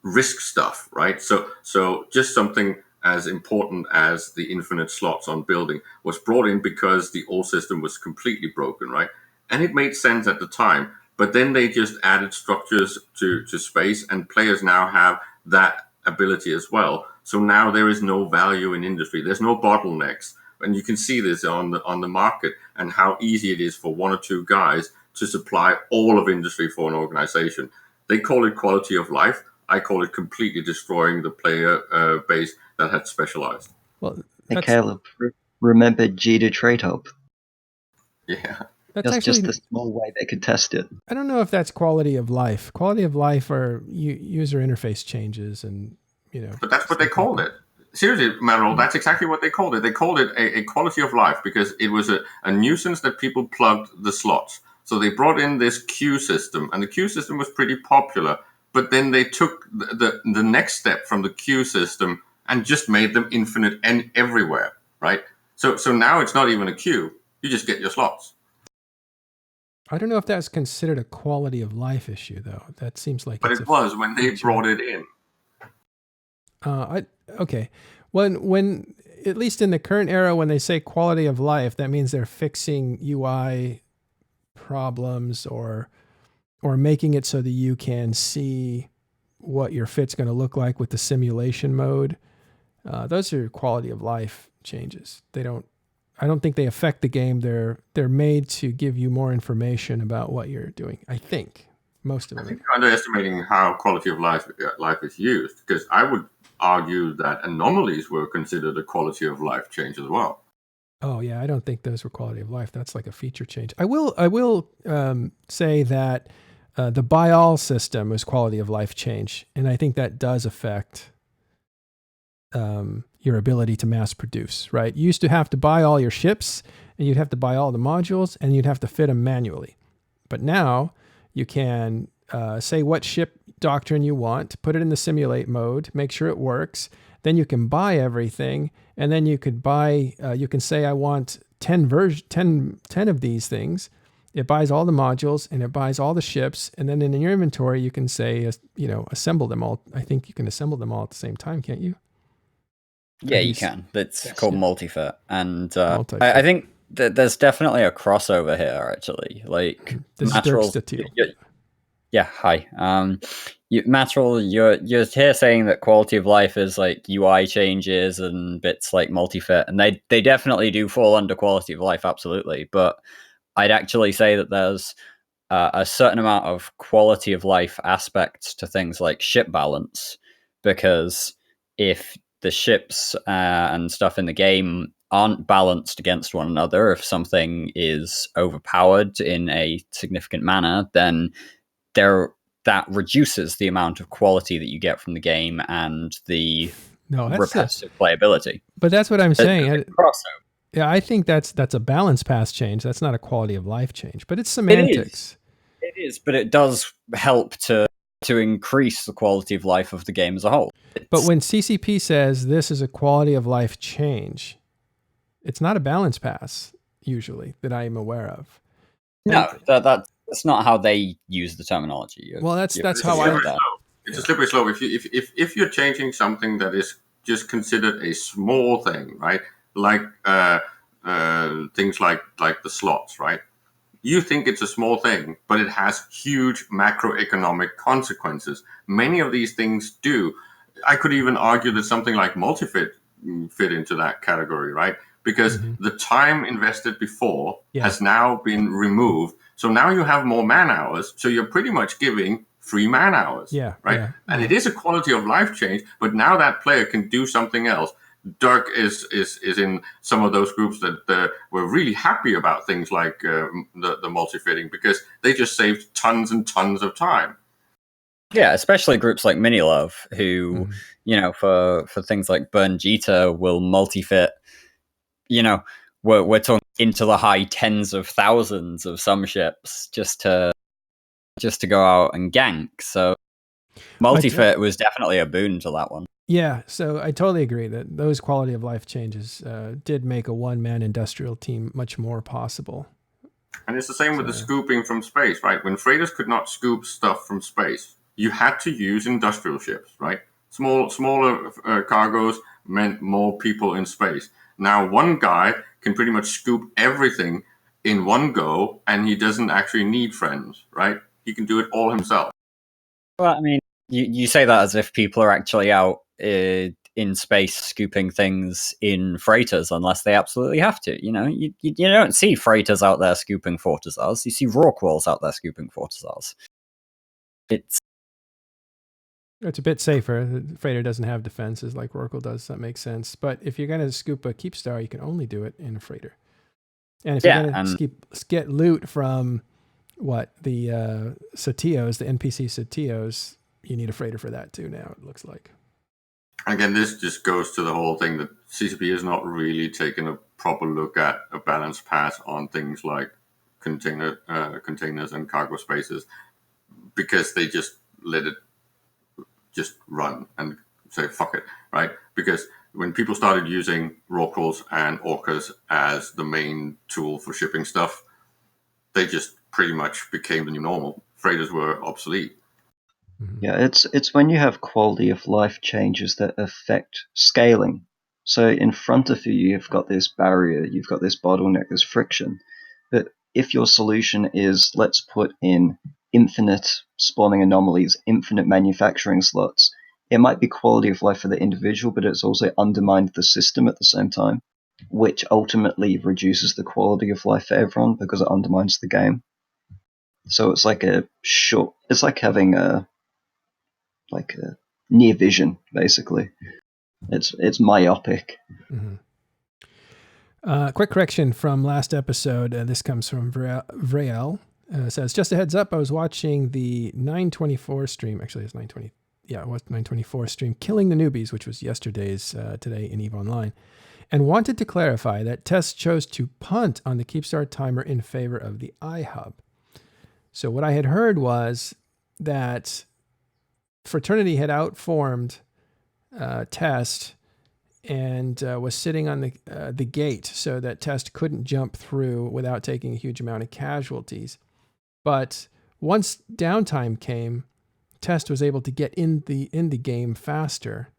risk stuff, right? So just something as important as the infinite slots on building was brought in because the old system was completely broken, right? And it made sense at the time. But then they just added structures to space, and players now have that ability as well. So now there is no value in industry. There's no bottlenecks. And you can see this on the market and how easy it is for one or two guys to supply all of industry for an organization. They call it quality of life. I call it completely destroying the player base that had specialized. Well, Hey, Caleb, remember G2 Trade Hub? Yeah. that's That's actually just a small way they could test it. I don't know if that's quality of life. Quality of life are user interface changes, and But that's what they called it. Seriously, Manuel, that's exactly what they called it. They called it a quality of life because it was a nuisance that people plugged the slots. So they brought in this queue system, and the queue system was pretty popular. But then they took the next step from the queue system and just made them infinite and everywhere, right? So now it's not even a queue. You just get your slots. I don't know if that's considered a quality of life issue, though. That seems like But it's it was when they brought it in. Okay. When at least in the current era, when they say quality of life, that means they're fixing UI problems or making it so that you can see what your fit's going to look like with the simulation mode. Those are quality of life changes. I don't think they affect the game. They're made to give you more information about what you're doing. I think most of them. I think you're underestimating how quality of life is used, because I would argue that anomalies were considered a quality of life change as well. Oh yeah, I don't think those were quality of life. That's like a feature change. I will say that the buy all system was quality of life change, and I think that does affect your ability to mass produce. Right? You used to have to buy all your ships, and you'd have to buy all the modules, and you'd have to fit them manually. But now you can say what ship doctrine you want, put it in the simulate mode, make sure it works. Then you can buy everything, and then you could buy. You can say I want 10 of these things. It buys all the modules and it buys all the ships, and then in your inventory you can say assemble them all. I think you can assemble them all at the same time, can't you? Yeah, you can. That's called multi-fit, and Multi-fit. I think that there's definitely a crossover here. Actually, like this is Dirk Statiel. Yeah, hi. Mattrel, you're here saying that quality of life is like UI changes and bits like multi-fit, and they definitely do fall under quality of life, absolutely. But I'd actually say that there's a certain amount of quality of life aspects to things like ship balance, because if the ships and stuff in the game aren't balanced against one another, if something is overpowered in a significant manner, then that reduces the amount of quality that you get from the game and the repetitive playability. But that's what I'm saying. Crossover. Yeah, I think that's a balance pass change. That's not a quality of life change, but it's semantics. It is, but it does help to increase the quality of life of the game as a whole. But when CCP says this is a quality of life change, it's not a balance pass usually that I am aware of. No, that's not how they use the terminology. Well, that's how I. It's a slippery slope. If you're changing something that is just considered a small thing, right? Like things like the slots, right? You think it's a small thing, but it has huge macroeconomic consequences. Many of these things do. I could even argue that something like multi-fit fit into that category, right? because the time invested before has now been removed. So now you have more man hours. So you're pretty much giving free man hours. Right? And it is a quality of life change, but now that player can do something else. Dirk is in some of those groups that were really happy about things like the multi-fitting, because they just saved tons and tons of time. Yeah, especially groups like Minilove, who, for things like Burn Jita will multi-fit, we're talking into the high tens of thousands of some ships just to go out and gank. So multi-fit was definitely a boon to that one. Yeah, so I totally agree that those quality of life changes did make a one-man industrial team much more possible. And it's the same with the scooping from space, right? When freighters could not scoop stuff from space, you had to use industrial ships, right? Smaller cargoes meant more people in space. Now one guy can pretty much scoop everything in one go, and he doesn't actually need friends, right? He can do it all himself. Well, I mean, you say that as if people are actually out in space scooping things in freighters unless they absolutely have to. You don't see freighters out there scooping Fortizars. You see Rorquals out there scooping Fortizars. It's a bit safer. The freighter doesn't have defenses like Rorqual does. So that makes sense. But if you're going to scoop a Keepstar, you can only do it in a freighter. And if you're going to get loot from the Satios, the NPC Satios, you need a freighter for that too now, it looks like. Again, this just goes to the whole thing that CCP has not really taken a proper look at a balanced pass on things like containers and cargo spaces, because they just let it just run and say, fuck it, right? Because when people started using Rorquals and Orcas as the main tool for shipping stuff, they just pretty much became the new normal. Freighters were obsolete. Yeah, it's when you have quality of life changes that affect scaling. So in front of you, you've got this barrier, you've got this bottleneck, this friction. But if your solution is, let's put in infinite spawning anomalies, infinite manufacturing slots, it might be quality of life for the individual, but it's also undermined the system at the same time, which ultimately reduces the quality of life for everyone because it undermines the game. So it's like it's like having a near vision, basically. It's myopic. Quick correction from last episode. This comes from Vrael. Says, just a heads up, I was watching the 924 stream. Actually, it's 920. Yeah, it was 924 stream, Killing the Newbies, which was yesterday's today in EVE Online, and wanted to clarify that Test chose to punt on the Keepstar timer in favor of the iHub. So what I had heard was that Fraternity had outformed Test and was sitting on the gate so that Test couldn't jump through without taking a huge amount of casualties. But once downtime came, Test was able to get in the game faster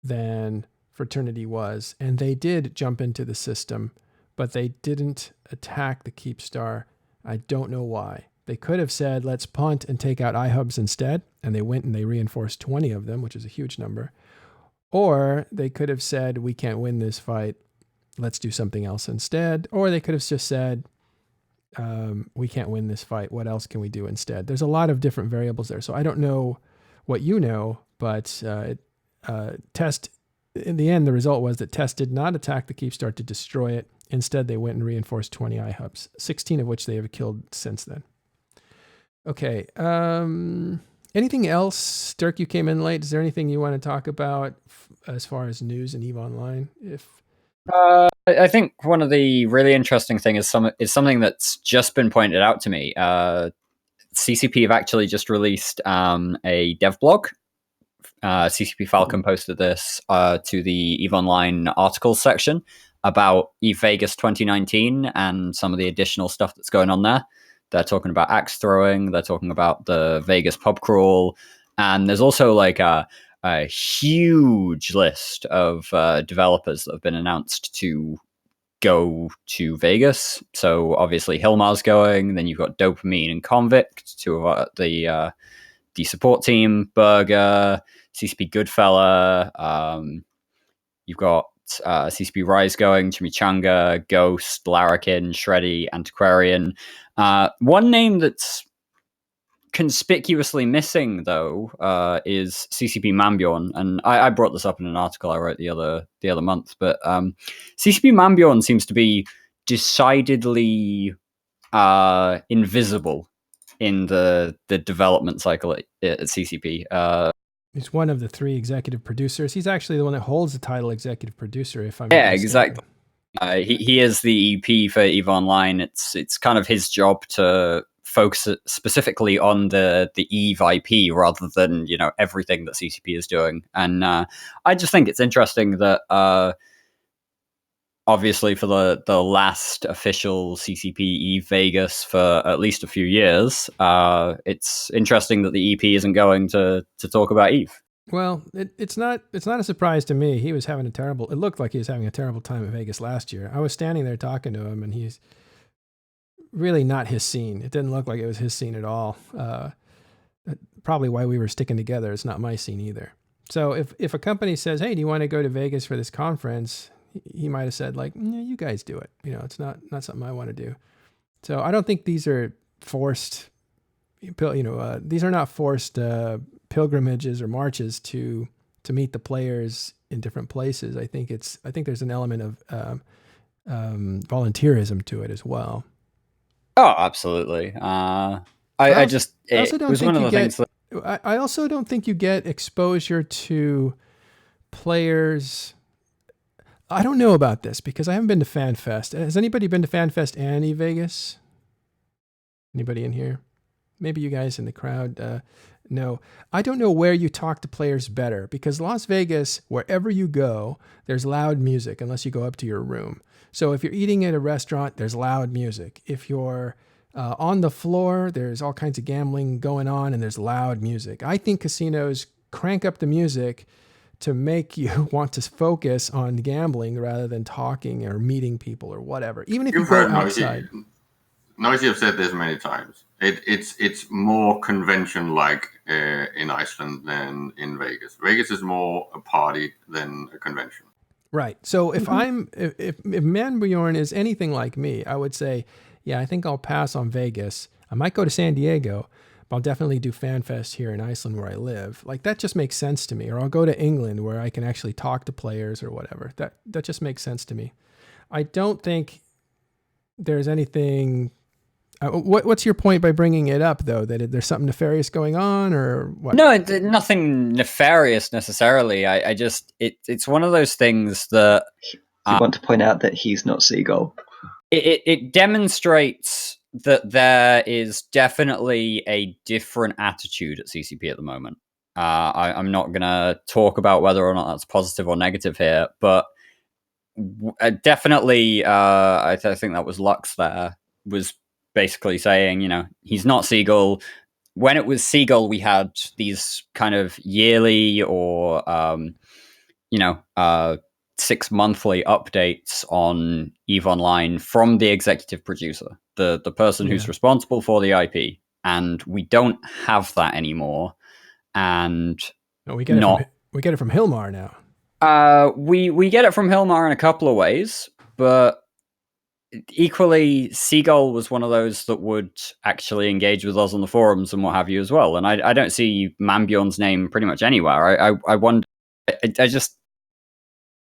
than Fraternity was, and they did jump into the system, but they didn't attack the Keepstar. I don't know why. They could have said, let's punt and take out iHubs instead, and they went and they reinforced 20 of them, which is a huge number. Or they could have said, we can't win this fight, let's do something else instead. Or they could have just said, we can't win this fight, what else can we do instead? There's a lot of different variables there. So I don't know what you know, but Test, in the end, the result was that Test did not attack the Keepstar to destroy it. Instead, they went and reinforced 20 iHubs, 16 of which they have killed since then. Okay. Anything else? Dirk, you came in late. Is there anything you want to talk about as far as news in EVE Online? I think one of the really interesting things is something that's just been pointed out to me. CCP have actually just released a dev blog. CCP Falcon posted this to the EVE Online articles section about EVE Vegas 2019 and some of the additional stuff that's going on there. They're talking about axe throwing. They're talking about the Vegas pub crawl. And there's also like a huge list of developers that have been announced to go to Vegas. So obviously Hilmar's going. Then you've got Dopamine and Convict, two of the support team. Burger, CCP Goodfella. You've got CCP Rise going, Chimichanga, Ghost, Larrikin, Shreddy, Antiquarian. One name that's conspicuously missing, though, is CCP Mambjorn, and I brought this up in an article I wrote the other month. But CCP Mambjorn seems to be decidedly invisible in the development cycle at CCP. He's one of the 3 executive producers. He's actually the one that holds the title executive producer, if I'm not mistaken. Exactly. He is the EP for EVE Online. It's kind of his job to focus specifically on the EVE IP rather than everything that CCP is doing. And I just think it's interesting that obviously for the last official CCP EVE Vegas for at least a few years, it's interesting that the EP isn't going to talk about EVE. Well, it's not a surprise to me. It looked like he was having a terrible time at Vegas last year. I was standing there talking to him, and he's really not his scene. It didn't look like it was his scene at all. Probably why we were sticking together. It's not my scene either. So if a company says, hey, do you want to go to Vegas for this conference? He might have said like, you guys do it. It's not something I want to do. So I don't think these are forced, these are not forced pilgrimages or marches to meet the players in different places. I think there's an element of volunteerism to it as well. Oh, absolutely. I also don't think you get exposure to players. I don't know about this because I haven't been to FanFest. Has anybody been to FanFest and EVE Vegas? Anybody in here? Maybe you guys in the crowd. No, I don't know where you talk to players better because Las Vegas, wherever you go, there's loud music unless you go up to your room. So if you're eating at a restaurant, there's loud music. If you're on the floor, there's all kinds of gambling going on and there's loud music. I think casinos crank up the music to make you want to focus on gambling rather than talking or meeting people or whatever. Even if you go outside. Noisy have said this many times. It's more convention-like in Iceland than in Vegas. Vegas is more a party than a convention. Right. So if Mambjorn is anything like me, I would say, yeah, I think I'll pass on Vegas. I might go to San Diego, but I'll definitely do FanFest here in Iceland where I live. Like that just makes sense to me. Or I'll go to England where I can actually talk to players or whatever. That just makes sense to me. I don't think there's anything. What's your point by bringing it up, though? That there's something nefarious going on, or what? No, nothing nefarious necessarily. I just it's one of those things that you want to point out that he's not Seagull. It demonstrates that there is definitely a different attitude at CCP at the moment. I'm not going to talk about whether or not that's positive or negative here, but definitely, I think that was Lux there, was basically saying, he's not Seagull. When it was Seagull, we had these kind of yearly or, 6 monthly updates on EVE Online from the executive producer, the person who's responsible for the IP. And we don't have that anymore. And we get it from Hilmar now. We get it from Hilmar in a couple of ways, but equally, Seagull was one of those that would actually engage with us on the forums and what have you as well. And I don't see Mambjorn's name pretty much anywhere. I wonder. I just.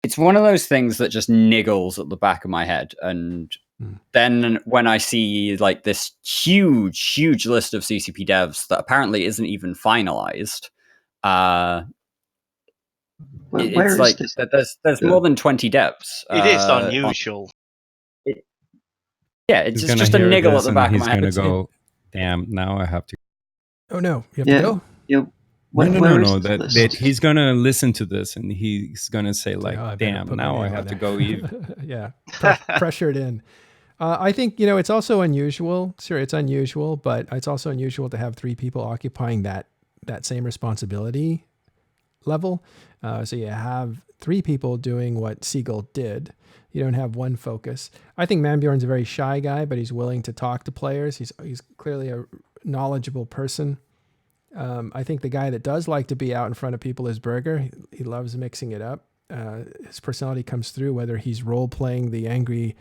It's one of those things that just niggles at the back of my head. And then when I see like this huge list of CCP devs that apparently isn't even finalized, it's like there's more than 20 devs. It is unusual. It's just a niggle at the back of my head. He's going to go, damn, now I have to. Oh, no. You have to go? Yeah. No. That he's going to listen to this and he's going to say, like, damn, now I have to go EVE. Yeah. Pressured in. I think, it's also unusual. Sure, it's unusual, but it's also unusual to have 3 people occupying that same responsibility level. So you have 3 people doing what Seagull did. You don't have one focus. I think Mambjorn's a very shy guy, but he's willing to talk to players. He's clearly a knowledgeable person. I think the guy that does like to be out in front of people is Berger. He loves mixing it up. his personality comes through, whether he's role playing the angry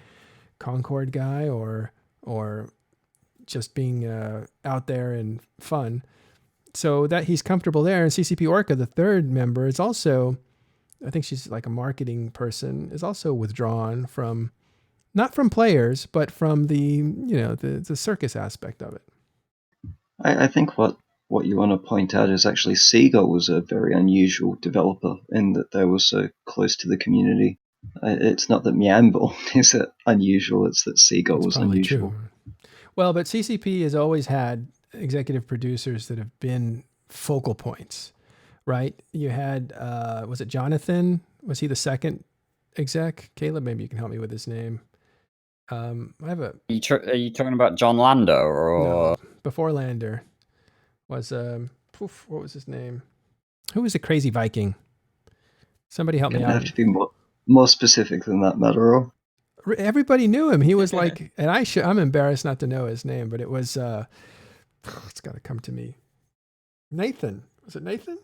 Concord guy or just being out there and fun. So that he's comfortable there. And CCP Orca, the third member, is also, I think she's like a marketing person, is also withdrawn from, not from players, but from the circus aspect of it. I think what you want to point out is actually Seagull was a very unusual developer in that they were so close to the community. It's not that Meanborn is unusual, it's that Seagull was unusual. True. Well, but CCP has always had executive producers that have been focal points, right? You had, was it Jonathan? Was he the second exec? Caleb, maybe you can help me with his name. I have a. Are you talking about John Lando or before Lander was what was his name? Who was the crazy Viking? Somebody help me out. Have to be more specific than that, Matterall. Everybody knew him. He was like, and I'm embarrassed not to know his name, but it was it's got to come to me. Nathan. Was it Nathan?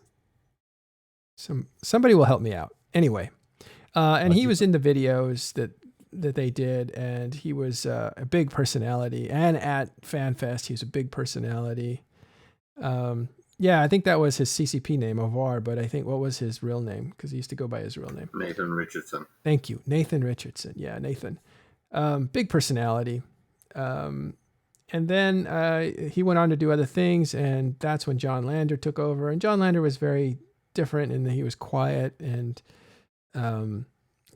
Somebody will help me out. Anyway, and he was in the videos that they did, and he was a big personality. And at FanFest, he was a big personality. Yeah, I think that was his CCP name, Ovar, but I think what was his real name? Because he used to go by his real name. Nathan Richardson. Thank you. Nathan Richardson. Yeah, Nathan. Big personality. And then he went on to do other things, and that's when John Lander took over. And John Lander was very different in that he was quiet and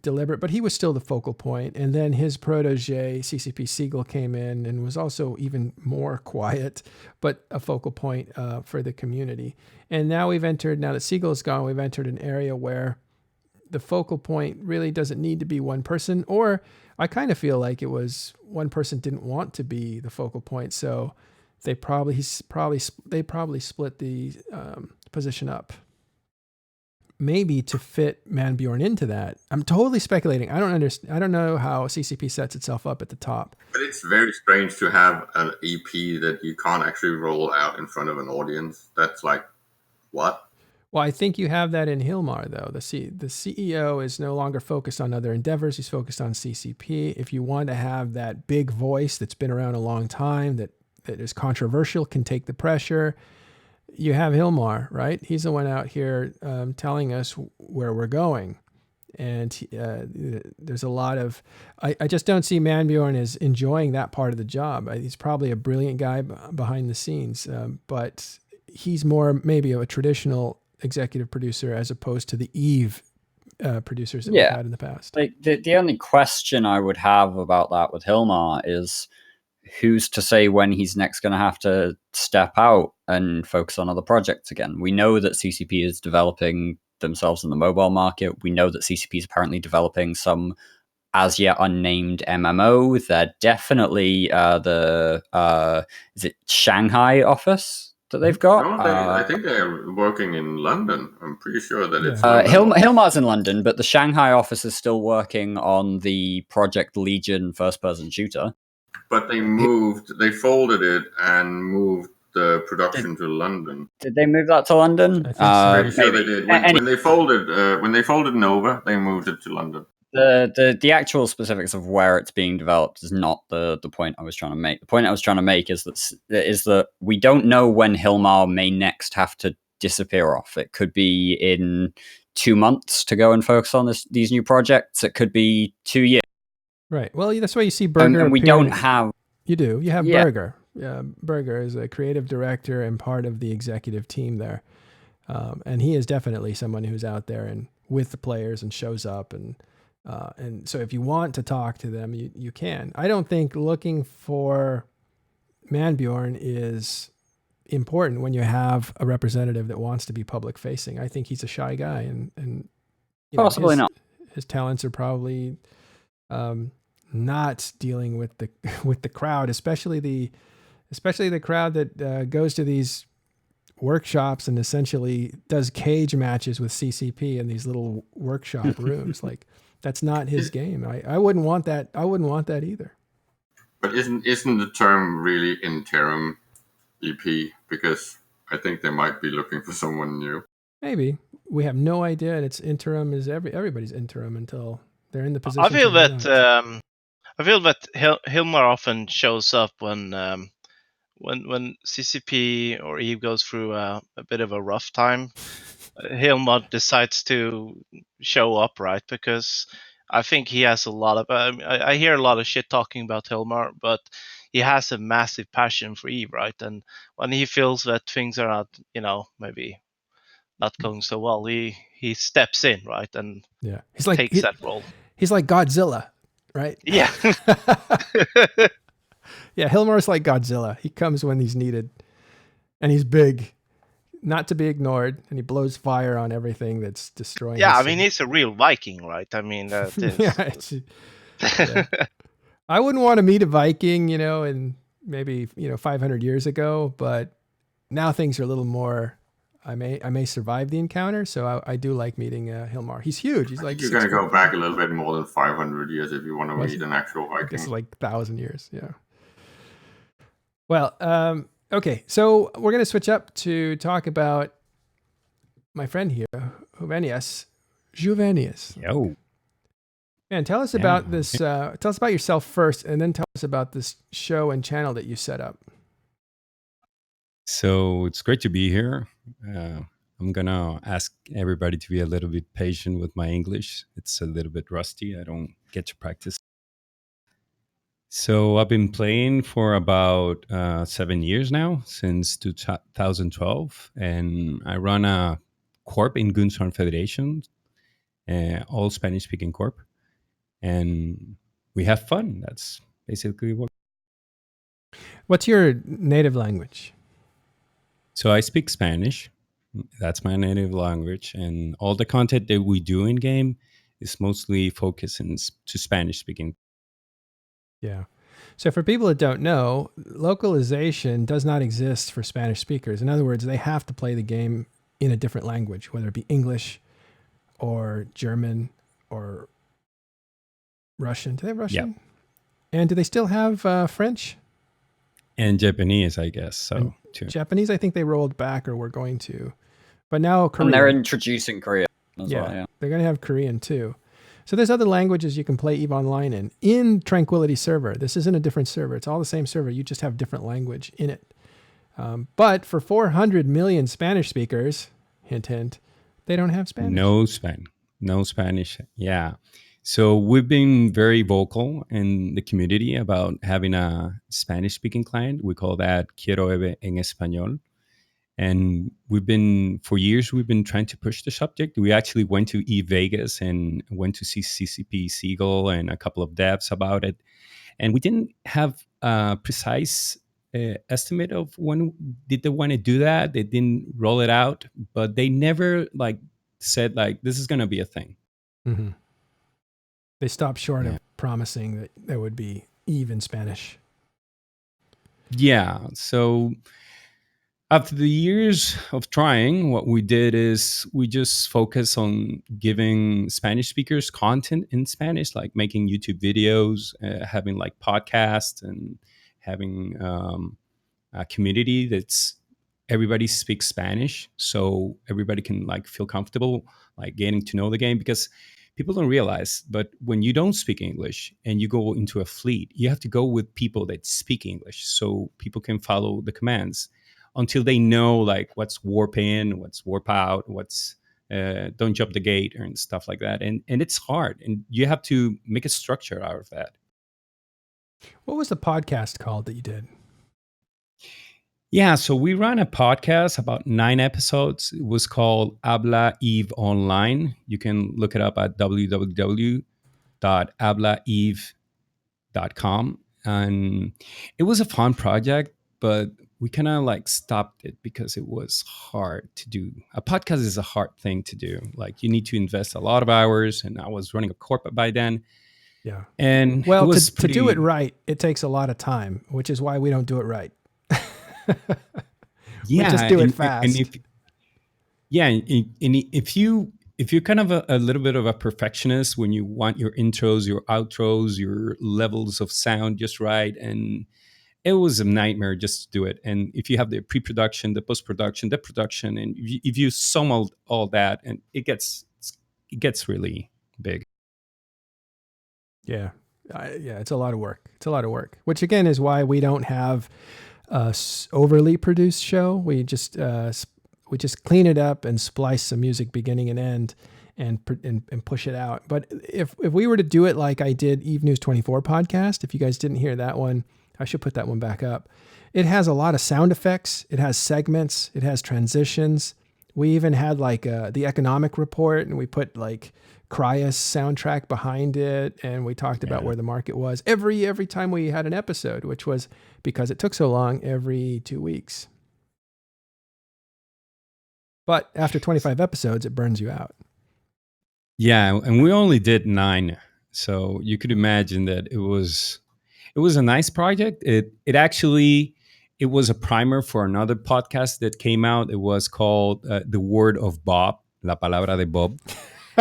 deliberate, but he was still the focal point. And then his protege, CCP Siegel, came in and was also even more quiet, but a focal point for the community. And now that Siegel's gone, we've entered an area where the focal point really doesn't need to be one person, or I kind of feel like it was one person didn't want to be the focal point. So they probably split the position up. Maybe to fit Manbjorn into that. I'm totally speculating. I don't understand. I don't know how CCP sets itself up at the top. But it's very strange to have an EP that you can't actually roll out in front of an audience. That's like, what? Well, I think you have that in Hilmar, though. The CEO is no longer focused on other endeavors. He's focused on CCP. If you want to have that big voice that's been around a long time, that is controversial, can take the pressure, you have Hilmar, right? He's the one out here telling us where we're going. And there's a lot of, I just don't see Manbjorn as enjoying that part of the job. He's probably a brilliant guy behind the scenes, but he's more maybe a traditional executive producer as opposed to the Eve producers that we've had in the past. Like the only question I would have about that with Hilmar is, who's to say when he's next going to have to step out and focus on other projects again? We know that CCP is developing themselves in the mobile market. We know that CCP is apparently developing some as yet unnamed MMO. They're definitely is it Shanghai office that they've got? No, I think they're working in London. I'm pretty sure that it's Hilmar's in London, but the Shanghai office is still working on the Project Legion first-person shooter. But they folded it and moved the production to London. Did they move that to London? I think so. Sure they did. When they folded Nova, they moved it to London. The actual specifics of where it's being developed is not the point I was trying to make. The point I was trying to make is that we don't know when Hilmar may next have to disappear off. It could be in 2 months to go and focus on these new projects. It could be 2 years. Right. Well, that's why you see Berger. And we don't have. You do. You have Berger. Berger is a creative director and part of the executive team there, and he is definitely someone who's out there and with the players and shows up and so if you want to talk to them, you can. I don't think looking for Manbjorn is important when you have a representative that wants to be public facing. I think he's a shy guy, and possibly not. His talents are probably not dealing with the crowd, especially the crowd that goes to these workshops and essentially does cage matches with CCP in these little workshop rooms. Like, that's not his game. I wouldn't want that. I wouldn't want that either. But isn't the term really interim EP? Because I think they might be looking for someone new. Maybe. we have no idea, and it's interim is everybody's interim until they're in the position I feel to that announce. I feel that Hilmar often shows up when CCP or Eve goes through a bit of a rough time. Hilmar decides to show up, right? Because I think he has a lot of. I hear a lot of shit talking about Hilmar, but he has a massive passion for Eve, right? And when he feels that things are not, maybe not going so well, he steps in, right, and Yeah, takes that role. he's like Godzilla, right? Yeah. Yeah, Hilmar's like Godzilla. He comes when he's needed, and he's big, not to be ignored, and he blows fire on everything that's destroying. Yeah, his I mean, city. he's a real Viking, right? I mean, that is. Yeah. I wouldn't want to meet a Viking, and maybe 500 years ago, but now things are a little more. I may survive the encounter, so I do like meeting Hilmar. He's huge. He's I like think you're going to 6 go back a little bit more than 500 years if you want to Was meet it? an actual I guess Viking. like 1,000 years. Yeah. Well, okay. So we're going to switch up to talk about my friend here, Juvenius. Yo. Man, tell us Yeah. about this. Tell us about yourself first, and then tell us about this show and channel that you set up. So it's great to be here. I'm going to ask everybody to be a little bit patient with my English. It's a little bit rusty. I don't get to practice. So I've been playing for about 7 years now, since 2012. And I run a corp in Gunshorn Federation, all Spanish-speaking corp. And we have fun. That's basically what. What's your native language? So I speak Spanish. That's my native language, and all the content that we do in game is mostly focused to Spanish speaking. Yeah. So for people that don't know, localization does not exist for Spanish speakers. In other words, they have to play the game in a different language, whether it be English or German or Russian. Do they have Russian? Yep. And do they still have French? And Japanese, I guess. So And too. Japanese, I think they rolled back or were going to. But now Korean. And they're introducing Korean as well, yeah. They're going to have Korean too. So there's other languages you can play EVE Online in Tranquility server. This isn't a different server. It's all the same server. You just have different language in it. But for 400 million Spanish speakers, hint, hint, they don't have Spanish. No Spanish. Yeah. So we've been very vocal in the community about having a Spanish-speaking client. We call that Quiero EVE en Español. And for years, we've been trying to push the subject. We actually went to Vegas and went to see CCP Siegel and a couple of devs about it. And we didn't have a precise estimate of when did they want to do that. They didn't roll it out, but they never said this is going to be a thing. Mm-hmm. They stopped short of promising that there would be EVE in Spanish. Yeah. So after the years of trying, what we did is we just focus on giving Spanish speakers content in Spanish, like making YouTube videos, having podcasts, and having a community that's everybody speaks Spanish, so everybody can feel comfortable getting to know the game, because people don't realize, but when you don't speak English and you go into a fleet, you have to go with people that speak English so people can follow the commands until they know what's warp in, what's warp out, what's don't jump the gate and stuff like that. And it's hard, and you have to make a structure out of that. What was the podcast called that you did? Yeah, so we ran a podcast, about 9 episodes. It was called Habla Eve Online. You can look it up at www.hablaeve.com. And it was a fun project, but we kind of stopped it because it was hard to do. A podcast is a hard thing to do. You need to invest a lot of hours, and I was running a corporate by then. Yeah. And well, it was to do it right, it takes a lot of time, which is why we don't do it right. We just do it fast. If you're kind of a little bit of a perfectionist when you want your intros, your outros, your levels of sound just right, and it was a nightmare just to do it. And if you have the pre-production, the post-production, the production, and if you sum all that, and it gets really big. Yeah. Yeah, it's a lot of work. It's a lot of work, which again is why we don't have a overly produced show. We just clean it up and splice some music beginning and end and push it out. But if we were to do it like I did Eve News 24 podcast, if you guys didn't hear that one, I should put that one back up. It has a lot of sound effects. It has segments. It has transitions. We even had like the economic report, and we put like Cryas soundtrack behind it, and we talked about where the market was every time we had an episode, which was because it took so long, every 2 weeks. But after 25 episodes, it burns you out. Yeah, and we only did 9, so you could imagine that it was a nice project. It actually was a primer for another podcast that came out. It was called The Word of Bob, La Palabra de Bob.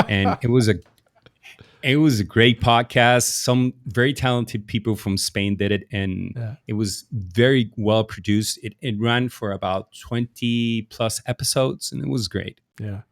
And it was a great podcast. Some very talented people from Spain did it, and it was very well produced. It ran for about 20 plus episodes, and it was great. Yeah,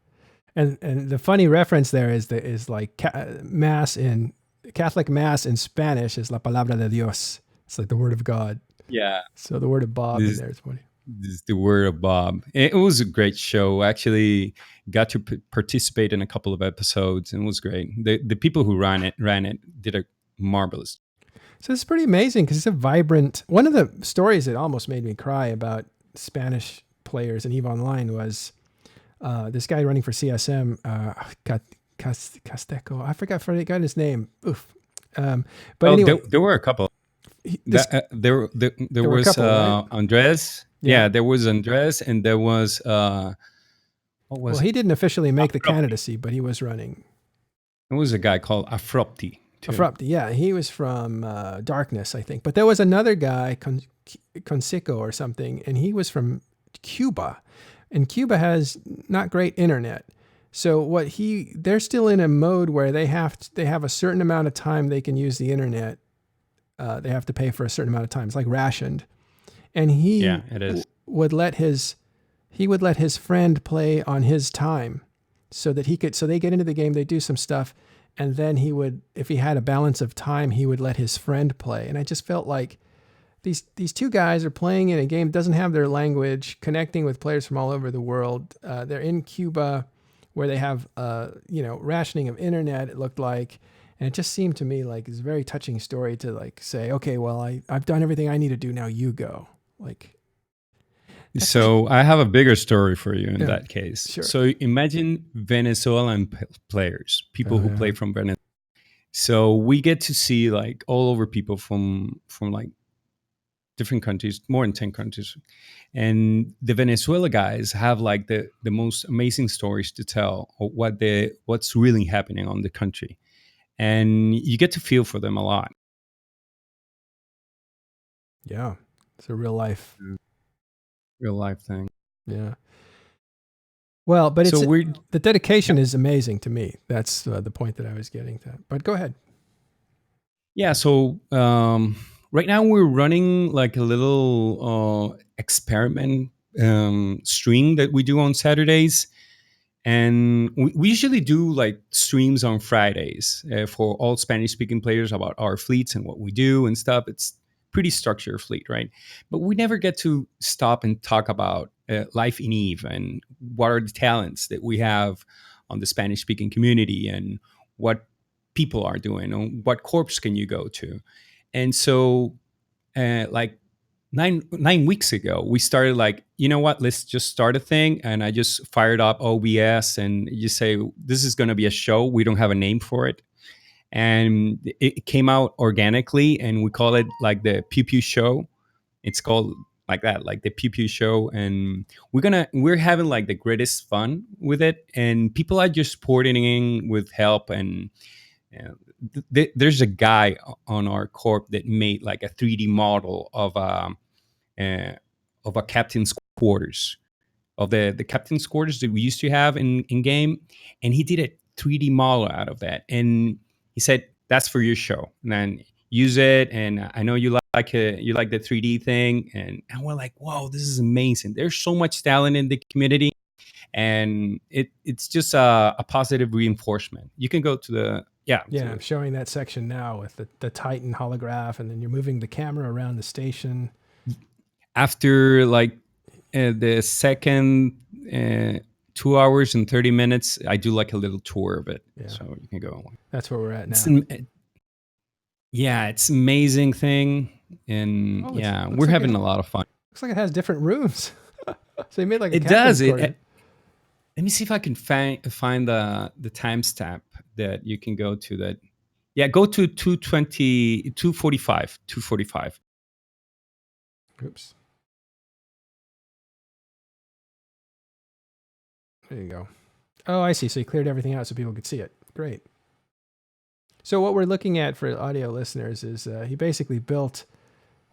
and the funny reference there is like mass in Catholic mass in Spanish is La Palabra de Dios. It's like the word of God. Yeah. So the word of Bob in there is funny. This is the Word of Bob. It was a great show. Actually, got to participate in a couple of episodes, and it was great. The people who ran it did a marvelous. So it's pretty amazing because it's a vibrant. One of the stories that almost made me cry about Spanish players in EVE Online was this guy running for CSM, Casteco. I forgot his name. Oof. But anyway, there were a couple. There was couple, right? Andres. Yeah, there was Andres, and there was what was? Well, he didn't officially make the candidacy, but he was running. There was a guy called Afropti. Afropti, yeah, he was from Darkness, I think. But there was another guy, Conseco or something, and he was from Cuba, and Cuba has not great internet. So they're still in a mode where they have a certain amount of time they can use the internet. They have to pay for a certain amount of time. It's like rationed. And it is. would let his friend play on his time so that so they get into the game, they do some stuff, and then he would, if he had a balance of time, he would let his friend play. And I just felt like these two guys are playing in a game that doesn't have their language, connecting with players from all over the world. They're in Cuba where they have rationing of internet, it looked like. And it just seemed to me like it's a very touching story to like say, okay, well, I've done everything I need to do. Now you go. Like, so I have a bigger story for you in that case. Sure. So imagine Venezuelan players, people who play from Venezuela. So we get to see like all over people from like different countries, more than 10 countries. And the Venezuela guys have like the most amazing stories to tell of what's really happening on the country. And you get to feel for them a lot. Yeah, it's a real life thing. Yeah. Well, but the dedication is amazing to me. That's the point that I was getting to. But go ahead. Yeah. So right now we're running like a little experiment stream that we do on Saturdays. And we usually do like streams on Fridays for all Spanish-speaking players about our fleets and what we do and stuff. It's pretty structured fleet, right? But we never get to stop and talk about life in EVE and what are the talents that we have on the Spanish-speaking community and what people are doing and what corps can you go to. And so like 9 weeks ago, we started like, you know what, let's just start a thing. And I just fired up OBS and you say, this is going to be a show. We don't have a name for it. And it came out organically and we call it like the Pew Pew Show. It's called like that, like the Pew Pew Show. And we're having like the greatest fun with it. And people are just pouring in with help. And there's a guy on our corp that made like a 3D model of a captain's quarters, of the captain's quarters that we used to have in game, and he did a 3D model out of that, and he said, "That's for your show, and then use it." And I know you like you like the 3D thing, and we're like, whoa, this is amazing. There's so much talent in the community, and it's just a positive reinforcement. You can go to the I'm showing that section now with the Titan holograph, and then you're moving the camera around the station. After like the second 2 hours and 30 minutes, I do like a little tour of it. Yeah. So you can go. That's where we're at now. It's an amazing thing, and we're having a lot of fun. Looks like it has different rooms. So you made like a it does. quarter. Let me see if I can find the timestamp that you can go to. That go to 220, 245, 245. Oops. There you go. Oh, I see. So you cleared everything out so people could see it. Great. So what we're looking at for audio listeners is he basically built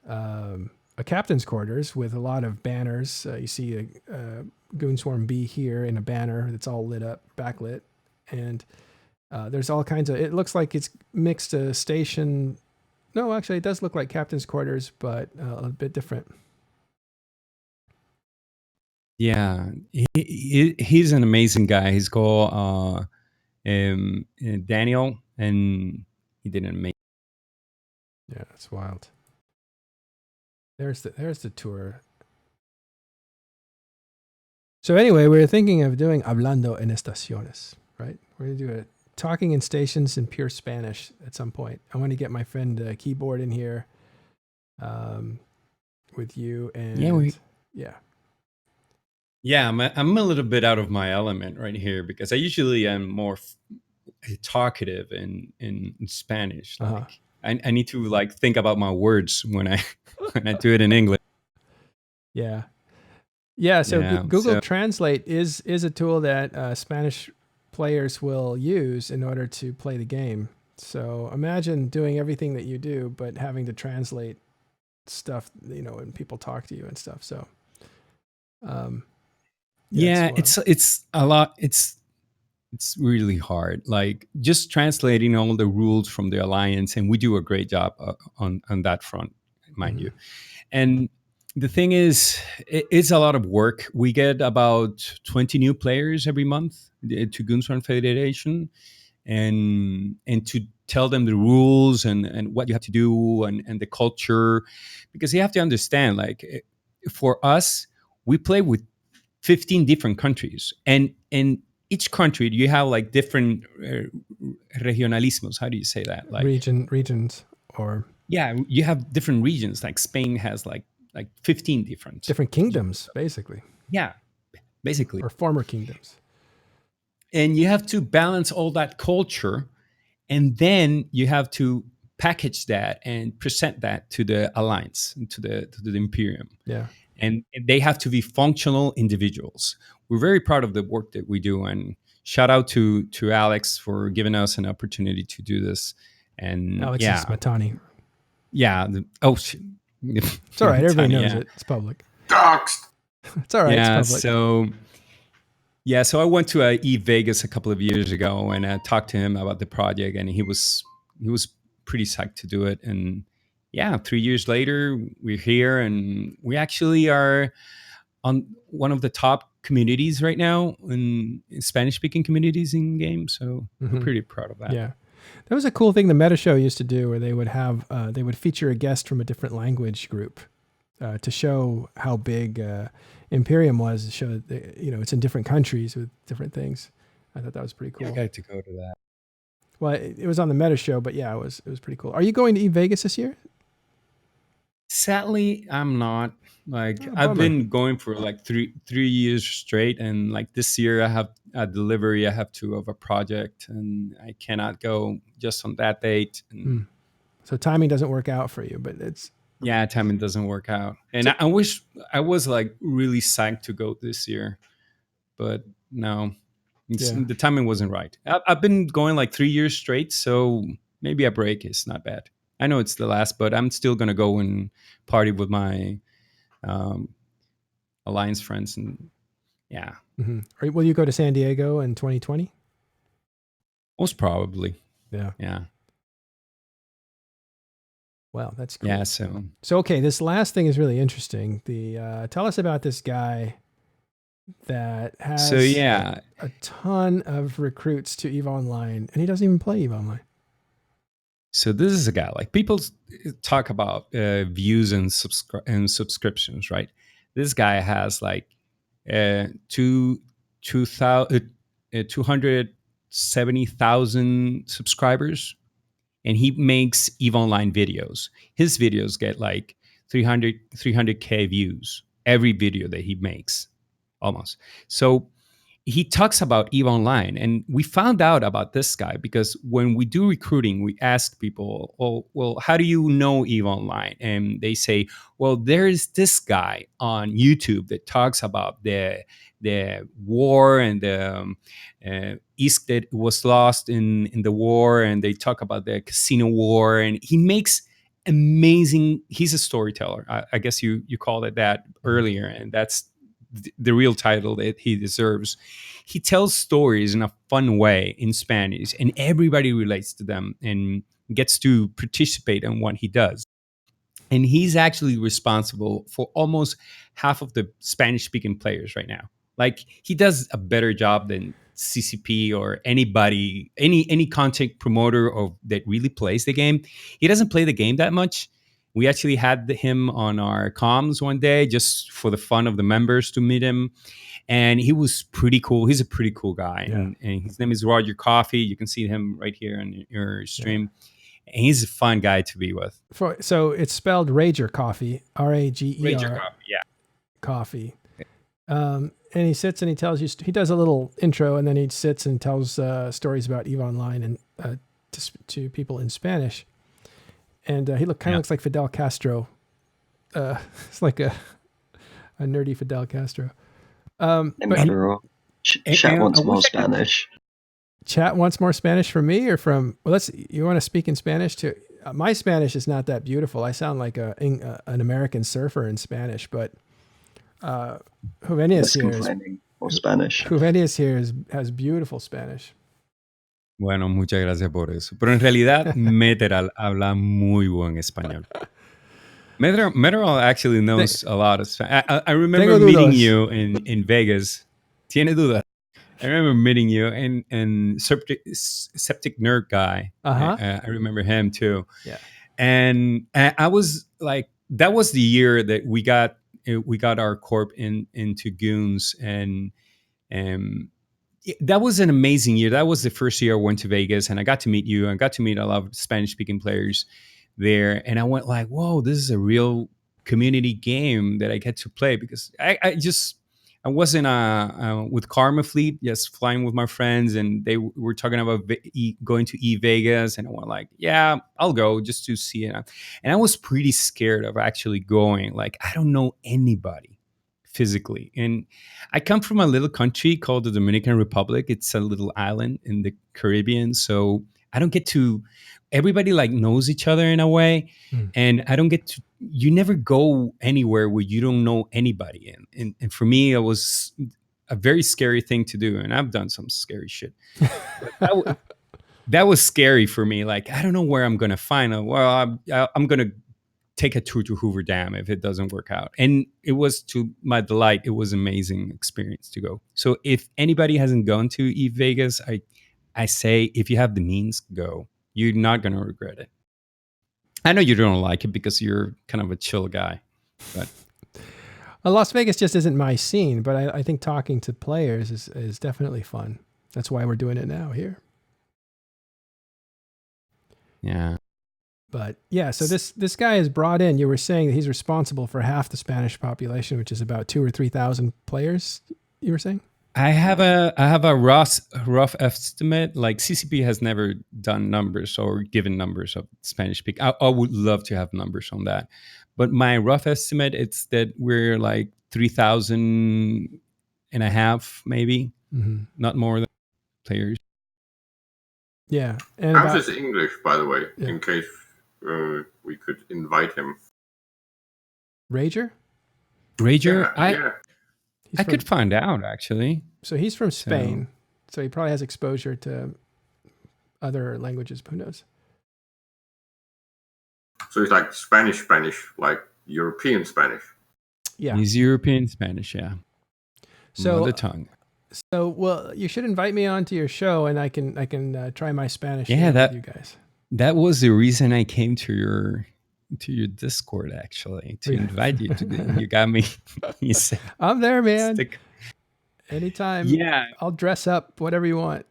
a captain's quarters with a lot of banners. You see a Goonswarm B here in a banner that's all lit up, backlit. And there's all kinds of, it looks like it's mixed station. No, actually it does look like captain's quarters, but a bit different. Yeah, he's an amazing guy. He's called Daniel, and he did an amazing. Yeah, that's wild. There's the tour. So anyway, we're thinking of doing hablando en estaciones, right? We're gonna do a talking in stations in pure Spanish at some point. I want to get my friend Keyboard in here, with you, and I'm a little bit out of my element right here because I usually am more talkative in Spanish. Like I need to like think about my words when I do it in English. So Google Translate is a tool that Spanish players will use in order to play the game. So imagine doing everything that you do, but having to translate stuff, when people talk to you and stuff. So, it's a lot. It's really hard. Like just translating all the rules from the alliance, and we do a great job on that front, mind you. And the thing is, it's a lot of work. We get about 20 new players every month to Goonswarm Federation, and to tell them the rules and what you have to do and the culture, because you have to understand, like for us, we play with 15 different countries, and in each country you have like different regionalismos. How do you say that? Like regions, or you have different regions. Like Spain has like 15 different kingdoms, basically. Yeah, basically, or former kingdoms. And you have to balance all that culture, and then you have to package that and present that to the alliance, to the Imperium. Yeah. And they have to be functional individuals. We're very proud of the work that we do, and shout out to Alex for giving us an opportunity to do this. And Alex is Smatani. Yeah. It's all right. Everybody knows it. It's public. Doxed. It's all right. Yeah. It's public. So I went to Vegas a couple of years ago, and I talked to him about the project, and he was pretty psyched to do it. And 3 years later, we're here, and we actually are on one of the top communities right now in Spanish-speaking communities in games. So we're pretty proud of that. Yeah. That was a cool thing the Meta Show used to do, where they would have they would feature a guest from a different language group to show how big Imperium was, to show that it's in different countries with different things. I thought that was pretty cool. I got to go to that. Well, it was on the Meta Show, but it was pretty cool. Are you going to Vegas this year? Sadly, I'm not. I've been going for like three years straight, and like this year I have a delivery I have to of a project, and I cannot go just on that date. And So timing doesn't work out for you, but it's timing doesn't work out. And I wish I was like really psyched to go this year, but no, the timing wasn't right. I've been going like 3 years straight, so maybe a break is not bad. I know it's the last, but I'm still gonna go and party with my alliance friends, and Will you go to San Diego in 2020? Most probably. Yeah. Wow, that's cool. Yeah. So okay, this last thing is really interesting. Tell us about this guy that has yeah. a ton of recruits to EVE Online, and he doesn't even play EVE Online. So this is a guy, like, people talk about views and subscriptions, right? This guy has like 270,000 subscribers, and he makes EVE Online videos. His videos get like 300K views every video that he makes, almost. So he talks about EVE Online, and we found out about this guy because when we do recruiting, we ask people, "Oh, well, how do you know EVE Online?" And they say, "Well, there is this guy on YouTube that talks about the war and the East that was lost in the war, and they talk about the casino war, and he makes amazing. He's a storyteller. I guess you called it that earlier, and that's the real title that he deserves. He tells stories in a fun way in Spanish, and everybody relates to them and gets to participate in what he does. And he's actually responsible for almost half of the Spanish speaking players right now. Like, he does a better job than CCP or anybody, any content promoter or that really plays the game. He doesn't play the game that much. We actually had him on our comms one day just for the fun of the members to meet him, and he was pretty cool. He's a pretty cool guy, Yeah. and his name is Roger Coffee. You can see him right here on your stream. And he's a fun guy to be with. So it's spelled Rager Coffee, Rager Coffee, yeah. Coffee. And he sits and he tells you, he does a little intro, and then he sits and tells stories about EVE Online and to people in Spanish. And he kind of looks like Fidel Castro. It's like a nerdy Fidel Castro. Chat wants more Spanish. Chat wants more Spanish from me or from? Well, you want to speak in Spanish too? My Spanish is not that beautiful. I sound like an American surfer in Spanish, but Juvenius here has beautiful Spanish. Bueno, muchas gracias por eso. Pero en realidad, Meteral habla muy buen español. Meteral actually knows a lot of Spanish. I remember meeting you in Vegas. Tiene dudas. I remember meeting you and Septic Nerd guy. I remember him too. Yeah. And I was like, that was the year that we got our corp into Goons, and that was an amazing year. That was the first year I went to Vegas, and I got to meet you. I got to meet a lot of Spanish speaking players there, and I went like, whoa, this is a real community game that I get to play, because I wasn't with Karma Fleet, just flying with my friends, and they were talking about going to Vegas, and I went like, yeah, I'll go just to see it. And I was pretty scared of actually going. Like, I don't know anybody physically, and I come from a little country called the Dominican Republic. It's a little island in the Caribbean, so I don't get to. Everybody like knows each other in a way, and I don't get to. You never go anywhere where you don't know anybody, and for me, it was a very scary thing to do, and I've done some scary shit. That was scary for me. Like, I don't know where I'm gonna find it. Well, I'm gonna take a tour to Hoover Dam if it doesn't work out. And it was, to my delight, it was an amazing experience to go. So if anybody hasn't gone to EVE Vegas, I say, if you have the means, go. You're not going to regret it. I know you don't like it because you're kind of a chill guy, but Las Vegas just isn't my scene, but I think talking to players is definitely fun. That's why we're doing it now here. Yeah. But yeah, so this guy is brought in. You were saying that he's responsible for half the Spanish population, which is about 2,000 or 3,000 players. You were saying? I have a rough estimate. Like, CCP has never done numbers or given numbers of Spanish speak. I would love to have numbers on that, but my rough estimate, it's that we're like 3,000 and a half, maybe, not more than players. Yeah, and how's his English, by the way, in case we could invite him? Rager? Yeah. I could find out, actually. So he's from Spain, so he probably has exposure to other languages. Who knows? So it's like Spanish, like European Spanish. Yeah. He's European Spanish, yeah. So Mother tongue. So, well, you should invite me onto your show, and I can try my Spanish Yeah, with you guys. That was the reason I came to your Discord, actually, to invite you. You got me. You said, I'm there, man. Anytime. Yeah, I'll dress up, whatever you want.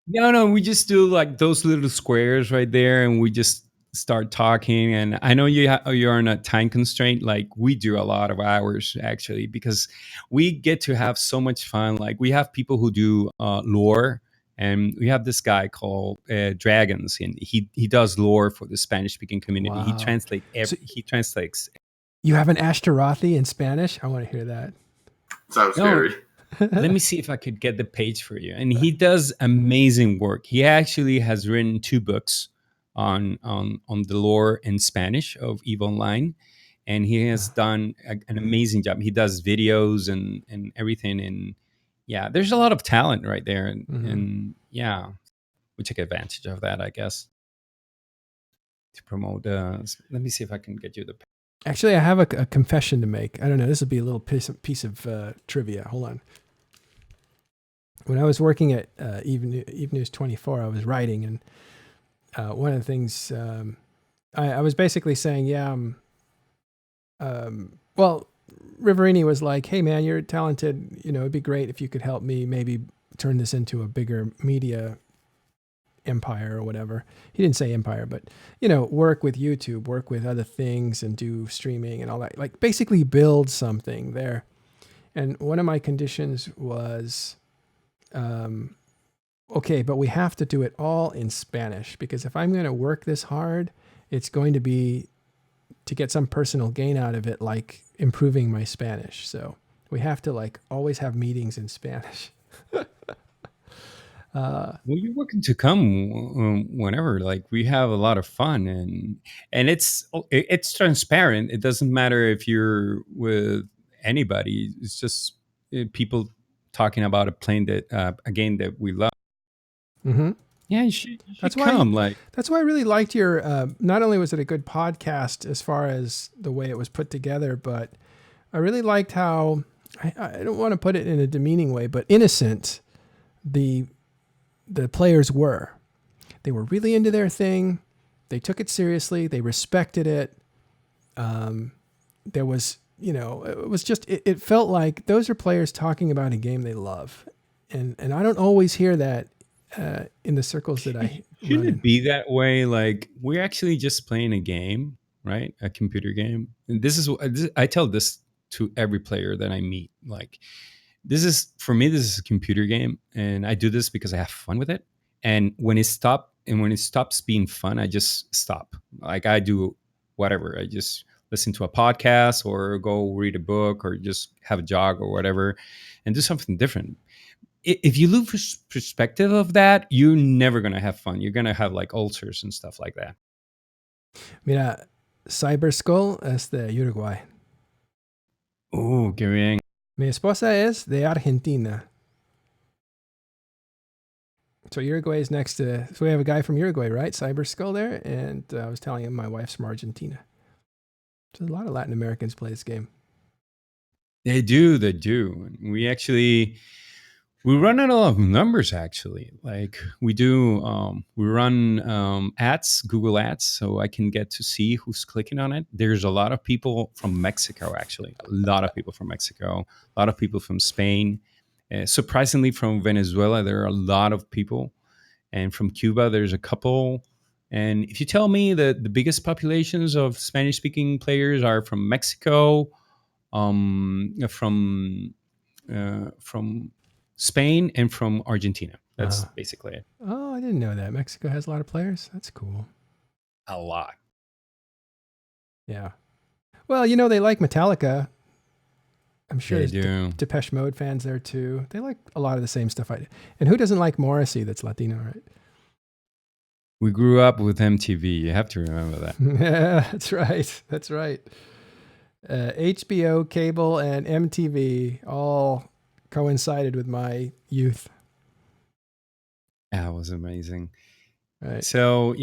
No, we just do like those little squares right there, and we just start talking. And I know you're on a time constraint. Like we do a lot of hours actually, because we get to have so much fun. Like we have people who do lore, and we have this guy called Dragons, and he does lore for the Spanish speaking community. Wow. He translates. You have an Ashtarothi in Spanish? I want to hear that. Sounds scary. Let me see if I could get the page for you. And he does amazing work. He actually has written 2 books on the lore in Spanish of EVE Online, and he has done an amazing job. He does videos and everything, and yeah, there's a lot of talent right there, and yeah, we take advantage of that, I guess, to promote. Let me see if I can get you the. Actually, I have a confession to make. I don't know. This would be a little piece of trivia. Hold on. When I was working at Eve News 24, I was writing, and one of the things I was basically saying, well, Riverini was like, "Hey, man, you're talented. You know, it'd be great if you could help me maybe turn this into a bigger media empire or whatever." He didn't say empire, but work with YouTube, work with other things, and do streaming and all that. Like basically build something there. And one of my conditions was, okay, but we have to do it all in Spanish, because if I'm going to work this hard, it's going to be to get some personal gain out of it, like improving my Spanish. So we have to like always have meetings in Spanish. Well, you're welcome to come whenever. Like we have a lot of fun, and it's transparent. It doesn't matter if you're with anybody. It's just people talking about a game that we love. Mm-hmm. Yeah, you should that's come. That's why I really liked your. Not only was it a good podcast as far as the way it was put together, but I really liked how I don't want to put it in a demeaning way, but innocent the players were. They were really into their thing. They took it seriously. They respected it. There was, it was just, it felt like those are players talking about a game they love. And I don't always hear that in the circles that I Shouldn't run in. it be that way? Like we're actually just playing a game, right? A computer game. And I tell this to every player that I meet. Like, for me, this is a computer game, and I do this because I have fun with it. And when it stops being fun, I just stop. Like I do whatever. I just listen to a podcast or go read a book or just have a jog or whatever, and do something different. If you lose perspective of that, you're never gonna have fun. You're gonna have like ulcers and stuff like that. Mira, Cyber Skull es de Uruguay. Oh, qué bien. Mi esposa es de Argentina. So Uruguay is next to. So we have a guy from Uruguay, right? Cyber Skull there, and I was telling him my wife's from Argentina. So a lot of Latin Americans play this game. They do. We run out of numbers actually. Like we run ads, Google ads, so I can get to see who's clicking on it. There's a lot of people from Mexico actually. A lot of people from Mexico. A lot of people from Spain. Surprisingly, from Venezuela, there are a lot of people, and from Cuba, there's a couple. And if you tell me that the biggest populations of Spanish-speaking players are from Mexico, from Spain, and from Argentina. That's basically it. Oh, I didn't know that. Mexico has a lot of players. That's cool. A lot. Yeah. Well, they like Metallica. I'm sure they there's do. Depeche Mode fans there too. They like a lot of the same stuff I do. And who doesn't like Morrissey that's Latino, right? We grew up with MTV. You have to remember that. Yeah, that's right. That's right. HBO, cable, and MTV all coincided with my youth. That was amazing. Right. So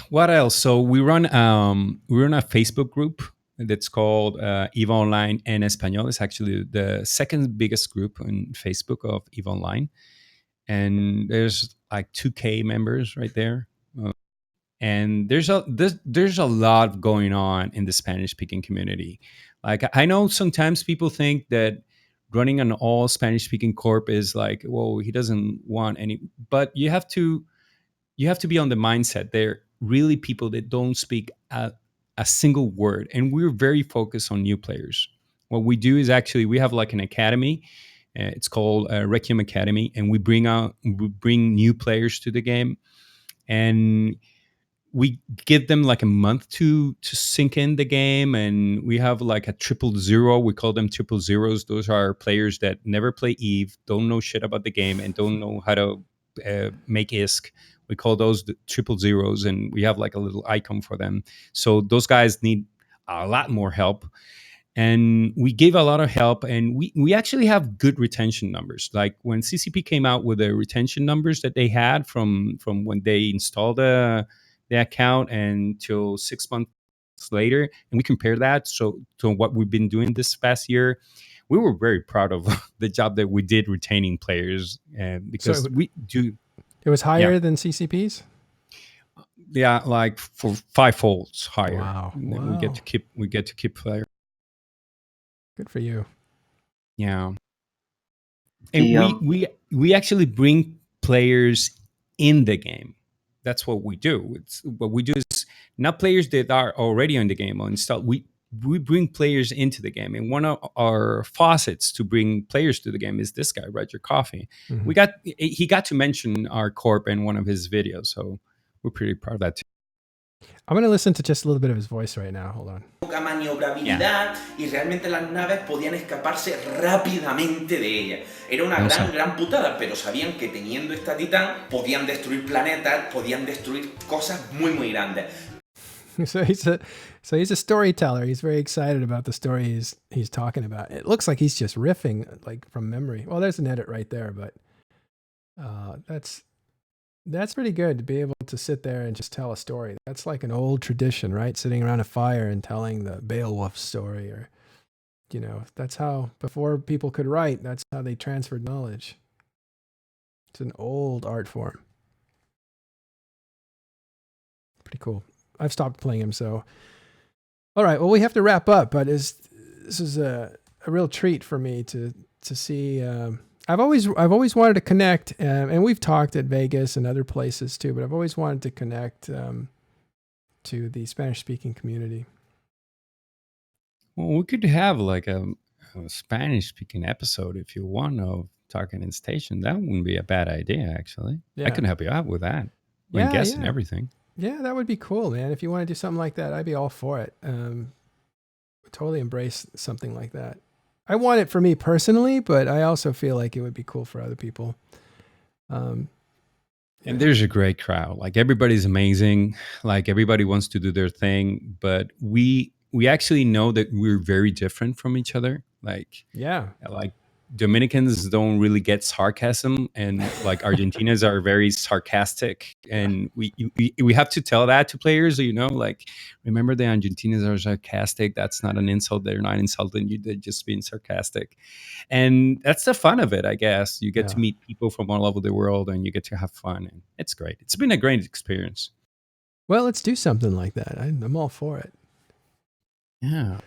what else? So we run a Facebook group that's called EVA Online en Español. It's actually the second biggest group on Facebook of EVA Online, and there's like 2K members right there. And there's a lot going on in the Spanish speaking community. Like, I know sometimes people think that running an all Spanish speaking corp is like, well, he doesn't want any, but you have to be on the mindset. They're really people that don't speak a single word, and we're very focused on new players. What we do is actually we have like an academy. It's called Requiem Academy, and we bring new players to the game, and we give them like a month to sink in the game. And we have like a 000. We call them 000s. Those are players that never play Eve, don't know shit about the game, and don't know how to make ISK. We call those the 000s, and we have like a little icon for them. So those guys need a lot more help, and we gave a lot of help, and we actually have good retention numbers. Like when CCP came out with the retention numbers that they had from when they installed the account until 6 months later, and we compare that to what we've been doing this past year, we were very proud of the job that we did retaining players, and because we do. It was higher than CCP's. Yeah, like for 5 folds higher. Wow. We get to keep players. Good for you. Yeah. And we actually bring players in the game. That's what we do. What we do is not players that are already on the game or installed. We bring players into the game, and one of our faucets to bring players to the game is this guy, Roger Coffee. Mm-hmm. He got to mention our corp in one of his videos, so we're pretty proud of that too. I'm going to listen to just a little bit of his voice right now. Hold on. Poca maniobrabilidad y realmente las naves podían escaparse rápidamente de ella. Era una gran putada, pero sabían que teniendo esta titán podían destruir planetas, podían destruir cosas muy grandes. So he's a storyteller. He's very excited about the story he's talking about. It looks like he's just riffing like from memory. Well, there's an edit right there, but that's pretty good to be able to sit there and just tell a story. That's like an old tradition, right? Sitting around a fire and telling the Beowulf story, or that's how, before people could write, that's how they transferred knowledge. It's an old art form. Pretty cool. I've stopped playing him, so. All right, well, we have to wrap up, but this is a real treat for me to see. I've always wanted to connect, and we've talked at Vegas and other places too, but I've always wanted to connect to the Spanish-speaking community. Well, we could have like a Spanish-speaking episode if you want of Talking in Station. That wouldn't be a bad idea, actually. Yeah. I can help you out with that. And guests and everything. Yeah, that would be cool, man. If you want to do something like that, I'd be all for it. Totally embrace something like that. I want it for me personally, but I also feel like it would be cool for other people. And there's a great crowd. Like, everybody's amazing. Like, everybody wants to do their thing, but we actually know that we're very different from each other. Like Dominicans don't really get sarcasm, and like Argentinians are very sarcastic, and we have to tell that to players. Like, remember, the Argentinians are sarcastic. That's not an insult. They're not insulting you. They're just being sarcastic, and that's the fun of it, I guess. You get to meet people from all over the world, and you get to have fun, and it's great. It's been a great experience. Well, let's do something like that. I'm all for it. Yeah.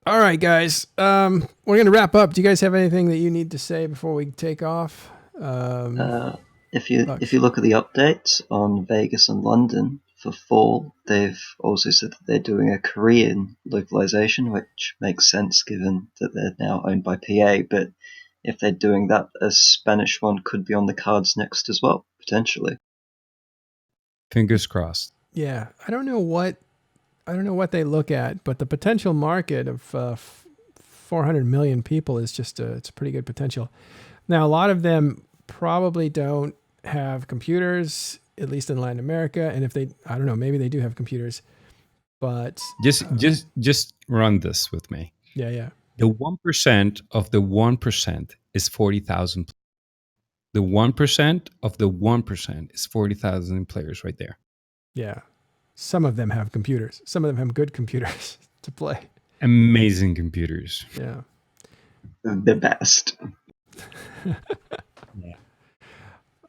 All right, guys. We're going to wrap up. Do you guys have anything that you need to say before we take off? If you look at the updates on Vegas and London for fall, they've also said that they're doing a Korean localization, which makes sense given that they're now owned by PA. But if they're doing that, a Spanish one could be on the cards next as well, potentially. Fingers crossed. Yeah, I don't know what they look at, but the potential market of 400 million people is just it's a pretty good potential. Now, a lot of them probably don't have computers, at least in Latin America. And if I don't know, maybe they do have computers, but just run this with me. Yeah. The 1% of the 1% is 40,000. The 1% of the 1% is 40,000 players right there. Yeah. Some of them have computers. Some of them have good computers to play. Amazing computers. Yeah. The best.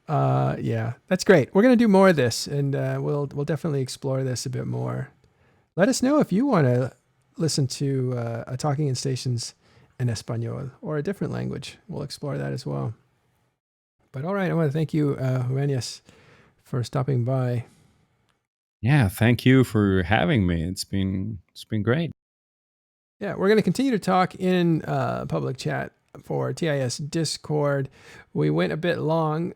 Yeah, that's great. We're gonna do more of this, and we'll definitely explore this a bit more. Let us know if you want to listen to a Talking in Stations in Espanol or a different language. We'll explore that as well. But all right, I want to thank you, Juanias, for stopping by. Yeah, thank you for having me. It's been great. Yeah, we're going to continue to talk in public chat for TIS Discord. We went a bit long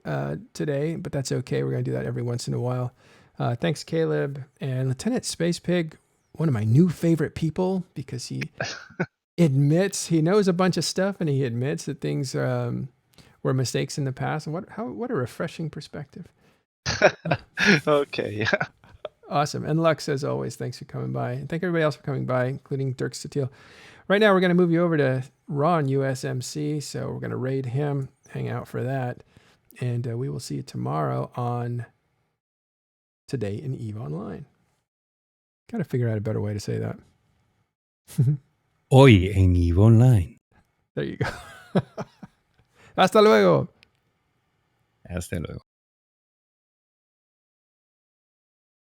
today, but that's okay. We're going to do that every once in a while. Thanks, Caleb. And Lieutenant Space Pig, one of my new favorite people, because he admits he knows a bunch of stuff and he admits that things were mistakes in the past. And what a refreshing perspective. Okay, yeah. Awesome. And Lux, as always, thanks for coming by. And thank everybody else for coming by, including Dirk Steele. Right now, we're going to move you over to Ron USMC. So we're going to raid him, hang out for that. And we will see you tomorrow on Today in EVE Online. Got to figure out a better way to say that. Hoy en EVE Online. There you go. Hasta luego. Hasta luego.